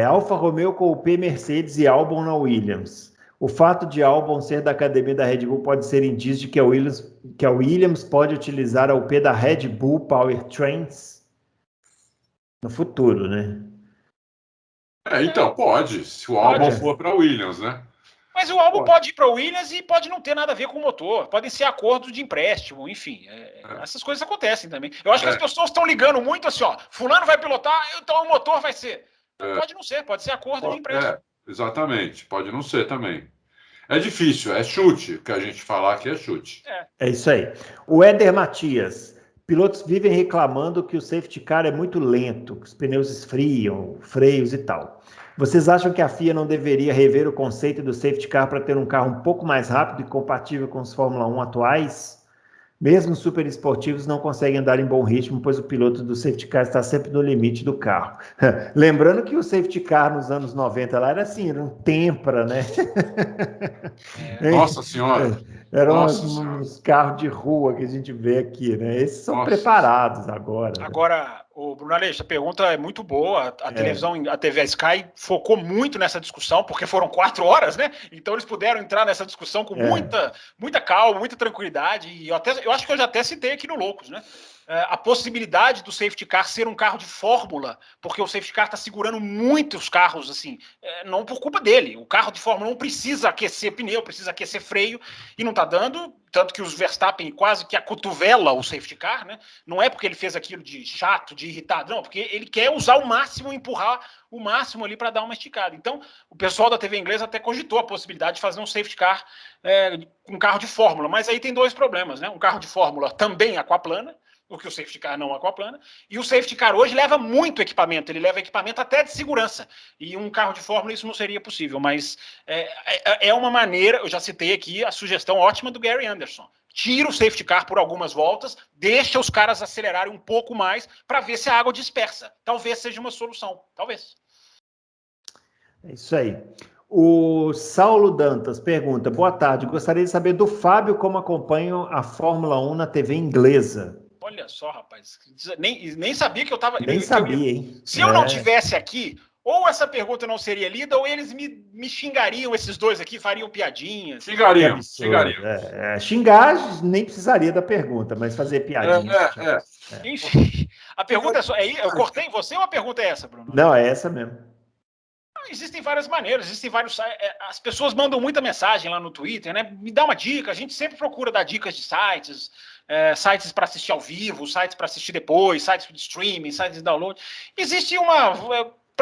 Alfa Romeo com o P Mercedes e Albon na Williams. O fato de Albon ser da academia da Red Bull pode ser indício de que a Williams pode utilizar a UP da Red Bull Powertrains no futuro, né? Então, pode. Se o Albon for para a Williams, né? Mas o Albon pode ir para a Williams e pode não ter nada a ver com o motor. Podem ser acordos de empréstimo, enfim. Essas coisas acontecem também. Eu acho que as pessoas estão ligando muito assim, fulano vai pilotar, então o motor vai ser... Pode não ser, pode ser acordo de empréstimo. Exatamente, pode não ser também. É difícil, é chute, o que a gente falar aqui é chute. É isso aí. O Éder Matias, pilotos vivem reclamando que o safety car é muito lento, que os pneus esfriam, freios e tal. Vocês acham que a FIA não deveria rever o conceito do safety car para ter um carro um pouco mais rápido e compatível com os Fórmula 1 atuais? Mesmo os super esportivos não conseguem andar em bom ritmo, pois o piloto do safety car está sempre no limite do carro. Lembrando que o safety car nos anos 90 lá era assim, era um Tempra, né? Nossa Senhora! Eram uns carros de rua que a gente vê aqui, né? Esses são preparados agora. Agora, o Bruno Aleixo, a pergunta é muito boa. A televisão, a TV Sky focou muito nessa discussão, porque foram 4 horas, né? Então eles puderam entrar nessa discussão com muita calma, muita tranquilidade. E eu acho que eu já até citei aqui no Loucos, né? A possibilidade do safety car ser um carro de fórmula, porque o safety car está segurando muitos carros, assim, não por culpa dele. O carro de Fórmula 1 precisa aquecer pneu, precisa aquecer freio, e não está dando, tanto que os Verstappen quase que acotovela o safety car, né? Não é porque ele fez aquilo de chato, de irritado, não, porque ele quer usar o máximo, empurrar o máximo ali para dar uma esticada. Então, o pessoal da TV inglesa até cogitou a possibilidade de fazer um safety car com um carro de fórmula, mas aí tem 2 problemas, né? Um carro de fórmula também aquaplana, o que o safety car não aquaplana, e o safety car hoje leva muito equipamento, ele leva equipamento até de segurança, e um carro de fórmula isso não seria possível, mas é uma maneira, eu já citei aqui a sugestão ótima do Gary Anderson, tira o safety car por algumas voltas, deixa os caras acelerarem um pouco mais, para ver se a água dispersa, talvez seja uma solução, talvez. É isso aí. O Saulo Dantas pergunta, boa tarde, gostaria de saber do Fábio como acompanham a Fórmula 1 na TV inglesa. Olha só, rapaz. Nem sabia que eu estava... Nem sabia, hein? Se eu não tivesse aqui, ou essa pergunta não seria lida, ou eles me xingariam, esses dois aqui, fariam piadinhas. Xingariam. Xingar nem precisaria da pergunta, mas fazer piadinha. Enfim, a pergunta é só... Eu cortei em você ou a pergunta é essa, Bruno? Não, é essa mesmo. Existem várias maneiras, existem vários... As pessoas mandam muita mensagem lá no Twitter, né? Me dá uma dica, a gente sempre procura dar dicas de sites, sites para assistir ao vivo, sites para assistir depois, sites de streaming, sites de download. Existe uma...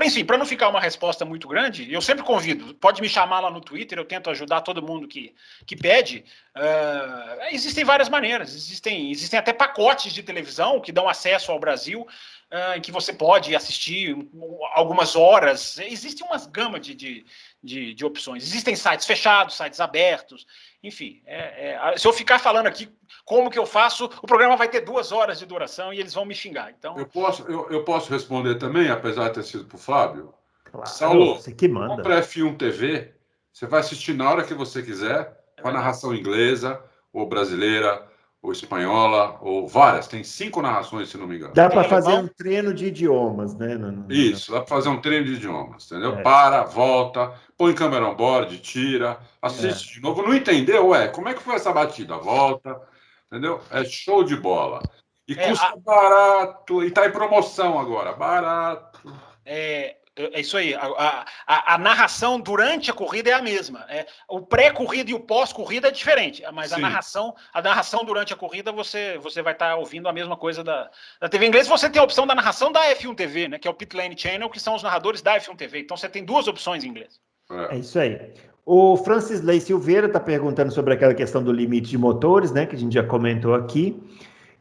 Enfim, para não ficar uma resposta muito grande, eu sempre convido, pode me chamar lá no Twitter, eu tento ajudar todo mundo que pede. Existem várias maneiras, existem até pacotes de televisão que dão acesso ao Brasil, em que você pode assistir algumas horas. Existe uma gama de opções. Existem sites fechados, sites abertos, enfim. Se eu ficar falando aqui como que eu faço, o programa vai ter 2 horas de duração e eles vão me xingar. Então... Eu posso responder também, apesar de ter sido para o Fábio? Claro, Saulo, você que manda. compra F1 TV, você vai assistir na hora que você quiser, com a narração inglesa, ou brasileira, ou espanhola, ou várias. Tem 5 narrações, se não me engano. Dá para fazer um treino de idiomas, né? Isso, dá para fazer um treino de idiomas, entendeu? Para, volta, põe câmera on board, tira, assiste de novo. Não entendeu? Como é que foi essa batida? Volta, entendeu? É show de bola. E custa barato, e tá em promoção agora, barato. É isso aí. A narração durante a corrida é a mesma. O pré-corrida e o pós-corrida é diferente, mas a narração durante a corrida você vai estar ouvindo a mesma coisa da TV inglesa. Você tem a opção da narração da F1 TV, né, que é o Pit Lane Channel, que são os narradores da F1 TV. Então você tem 2 opções em inglês. É isso aí. O Francis Ley Silveira está perguntando sobre aquela questão do limite de motores, né, que a gente já comentou aqui.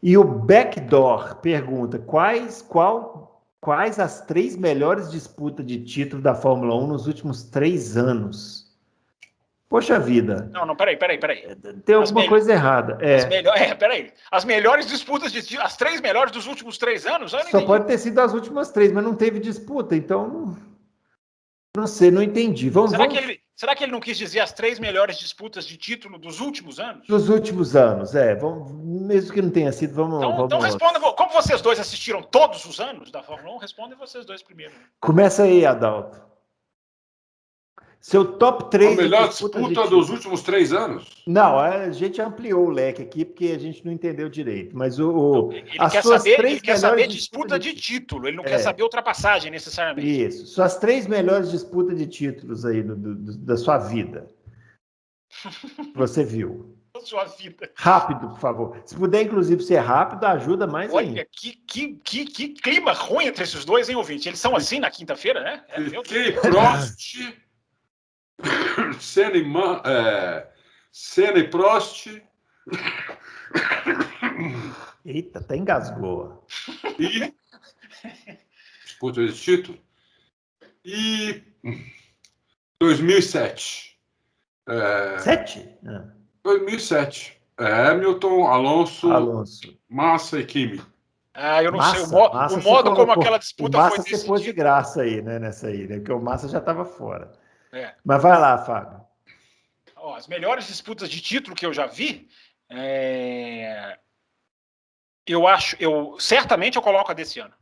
E o Backdoor pergunta quais as 3 melhores disputas de título da Fórmula 1 nos últimos 3 anos? Poxa vida. Não, peraí. Tem alguma coisa errada. Peraí. As melhores disputas as 3 melhores dos últimos 3 anos? Só pode ter sido as últimas 3, mas não teve disputa, então não sei, não entendi. Será que ele não quis dizer as 3 melhores disputas de título dos últimos anos? Dos últimos anos, mesmo que não tenha sido, vamos... Então responda, como vocês dois assistiram todos os anos da Fórmula 1, respondem vocês dois primeiro. Começa aí, Adalto. Seu top 3... A melhor disputa dos últimos 3 anos? Não, a gente ampliou o leque aqui, porque a gente não entendeu direito, mas ele quer saber disputa de título, ele não quer saber ultrapassagem, necessariamente. Isso, suas 3 melhores disputas de títulos aí da sua vida. Você viu. Da sua vida. Rápido, por favor. Se puder, inclusive, ser rápido, ajuda mais ainda. Olha, que clima ruim entre esses dois, hein, ouvinte? Eles são assim na quinta-feira, né? Prost... Senna e Prost. Eita, até engasgou. E disputa de título. E 2007. 7? 2007. Hamilton, Alonso, Massa e Kimi. Eu não sei. O modo como aquela disputa foi decidida. Você pôs de graça aí, né? Nessa aí, né? Porque o Massa já estava fora. Mas vai lá, Fábio. As melhores disputas de título que eu já vi, certamente eu coloco a desse ano.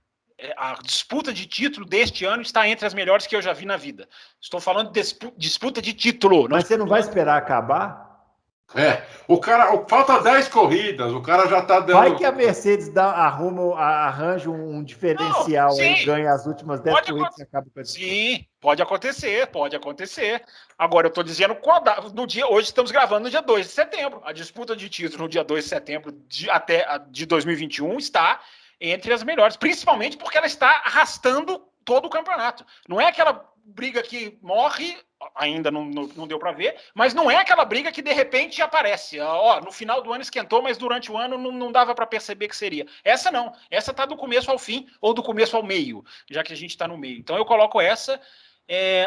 A disputa de título deste ano está entre as melhores que eu já vi na vida. Estou falando de disputa de título. Mas você não vai esperar acabar? O cara, falta 10 corridas, o cara já está dando... Vai que a Mercedes arranja um diferencial e ganha as últimas 10 corridas e acaba com a disputa. Sim, pode acontecer. Agora, eu estou dizendo, hoje estamos gravando no dia 2 de setembro. A disputa de título no dia 2 de setembro de 2021 está entre as melhores, principalmente porque ela está arrastando todo o campeonato. Não é aquela briga que morre, ainda não deu para ver, mas não é aquela briga que de repente aparece. No final do ano esquentou, mas durante o ano não dava para perceber que seria. Essa não. Essa está do começo ao fim ou do começo ao meio, já que a gente está no meio. Então eu coloco essa.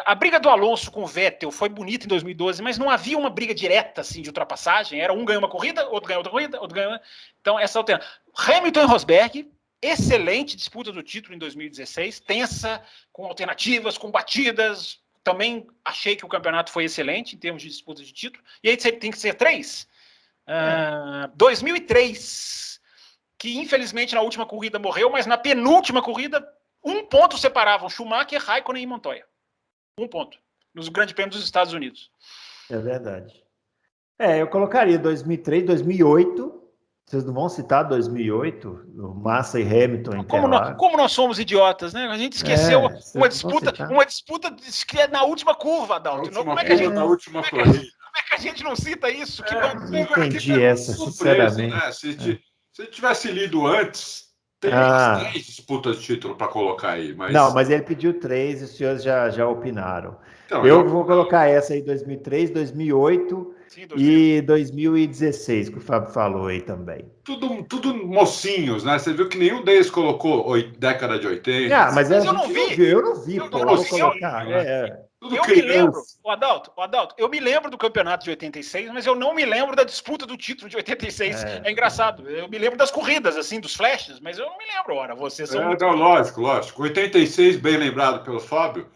A briga do Alonso com o Vettel foi bonita em 2012, mas não havia uma briga direta assim, de ultrapassagem. Era um ganha uma corrida, outro ganha outra corrida, outro ganha... Então essa alternativa. Hamilton e Rosberg, excelente disputa do título em 2016, tensa, com alternativas, com batidas. Também achei que o campeonato foi excelente em termos de disputa de título. E aí tem que ser 3. 2003, que infelizmente na última corrida morreu, mas na penúltima corrida, 1 ponto separavam Schumacher, Raikkonen e Montoya. 1 ponto. Nos Grandes Prêmios dos Estados Unidos. É verdade. Eu colocaria 2003, 2008. Vocês não vão citar 2008? Massa e Hamilton Interlagos? Como nós somos idiotas, né? A gente esqueceu uma disputa na última curva, Adalto. Na última corrida. Como é que a gente não cita isso? Não entendi essa, sinceramente. Né? Se tivesse lido antes, teria umas 10 disputas de título para colocar aí. Mas ele pediu 3 e os senhores já opinaram. Então, eu vou colocar essa aí, 2003, 2008... Sim, e 2016, que o Fábio falou aí também. Tudo mocinhos, né? Você viu que nenhum deles colocou década de 80. Mas eu não vi. Eu não vi, pô. Eu vou colocar. Eu me lembro, o Adalto, eu me lembro do campeonato de 86, mas eu não me lembro da disputa do título de 86. É engraçado. Eu me lembro das corridas, assim, dos flashes, mas eu não me lembro, ora. Vocês são. Lógico. 86, bem lembrado pelo Fábio.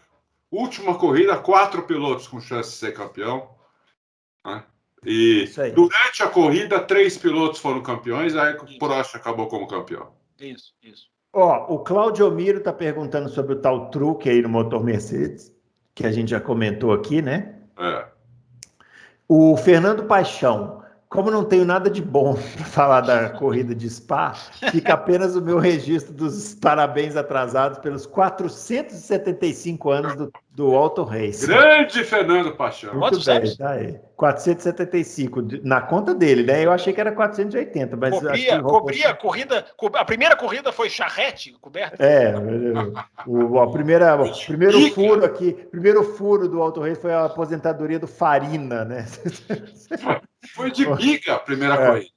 Última corrida, 4 pilotos com chance de ser campeão. Né? E durante a corrida, 3 pilotos foram campeões, aí o Prost acabou como campeão. Isso. O Claudio Miro está perguntando sobre o tal truque aí no motor Mercedes, que a gente já comentou aqui, né? O Fernando Paixão, como não tenho nada de bom para falar da corrida de Spa, fica apenas o meu registro dos parabéns atrasados pelos 475 anos do Auto Race. Grande Fernando Paixão. Muito bem, tá aí. 475, na conta dele, né? Eu achei que era 480, mas... Cobria a corrida... A primeira corrida foi charrete coberta? Primeiro furo do Auto Race foi a aposentadoria do Farina, né? Foi de biga a primeira corrida.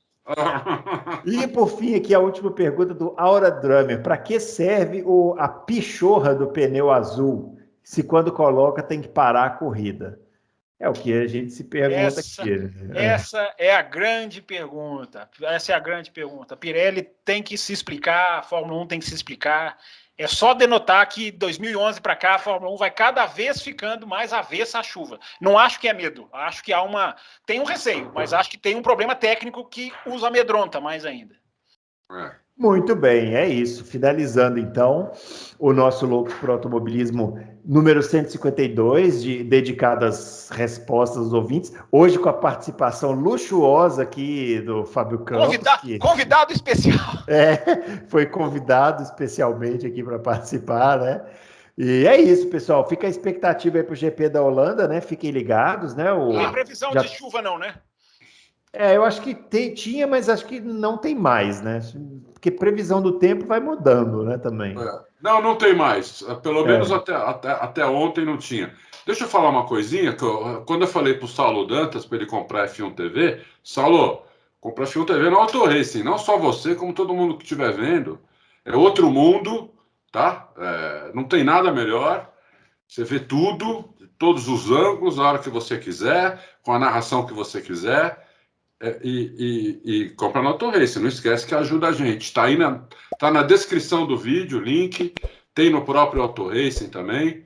E, por fim, aqui a última pergunta do Aura Drummer. Para que serve a pichorra do pneu azul, se quando coloca tem que parar a corrida? É o que a gente se pergunta aqui. Essa é a grande pergunta. Pirelli tem que se explicar, a Fórmula 1 tem que se explicar. É só denotar que 2011 para cá a Fórmula 1 vai cada vez ficando mais avessa à chuva. Não acho que é medo, acho que tem um receio, mas acho que tem um problema técnico que os amedronta mais ainda. Muito bem, é isso. Finalizando, então, o nosso Loucos por Automobilismo número 152, dedicado às respostas dos ouvintes. Hoje com a participação luxuosa aqui do Fábio Campos. Convidado especial. Foi convidado especialmente aqui para participar, né? E é isso, pessoal. Fica a expectativa aí para o GP da Holanda, né? Fiquem ligados, né? Tem previsão de chuva não, né? Eu acho que tinha, mas acho que não tem mais, né? Porque previsão do tempo vai mudando, né, também. Não tem mais. Pelo menos até ontem não tinha. Deixa eu falar uma coisinha, quando eu falei pro Saulo Dantas para ele comprar F1 TV, Saulo, compra F1 TV no Auto Racing, não só você, como todo mundo que estiver vendo. É outro mundo, tá? Não tem nada melhor. Você vê tudo, todos os ângulos, na hora que você quiser, com a narração que você quiser. E compra no Auto Racing, não esquece que ajuda a gente. Está aí tá na descrição do vídeo, link, tem no próprio Auto Racing também,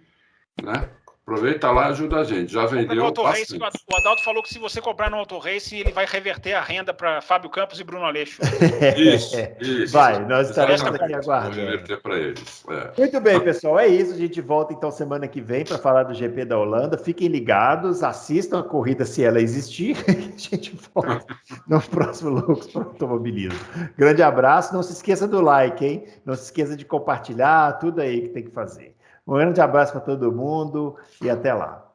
né? Aproveita lá e ajuda a gente. Já vendeu bastante. O Adalto falou que se você comprar no Auto Racing, ele vai reverter a renda para Fábio Campos e Bruno Aleixo. Isso. Vai, nós estaremos aqui aguardando. Reverter para eles. Muito bem, pessoal, é isso. A gente volta então semana que vem para falar do GP da Holanda. Fiquem ligados, assistam a corrida se ela existir. A gente volta no próximo Loucos por Automobilismo. Grande abraço, não se esqueça do like, hein? Não se esqueça de compartilhar, tudo aí que tem que fazer. Um grande abraço para todo mundo e até lá.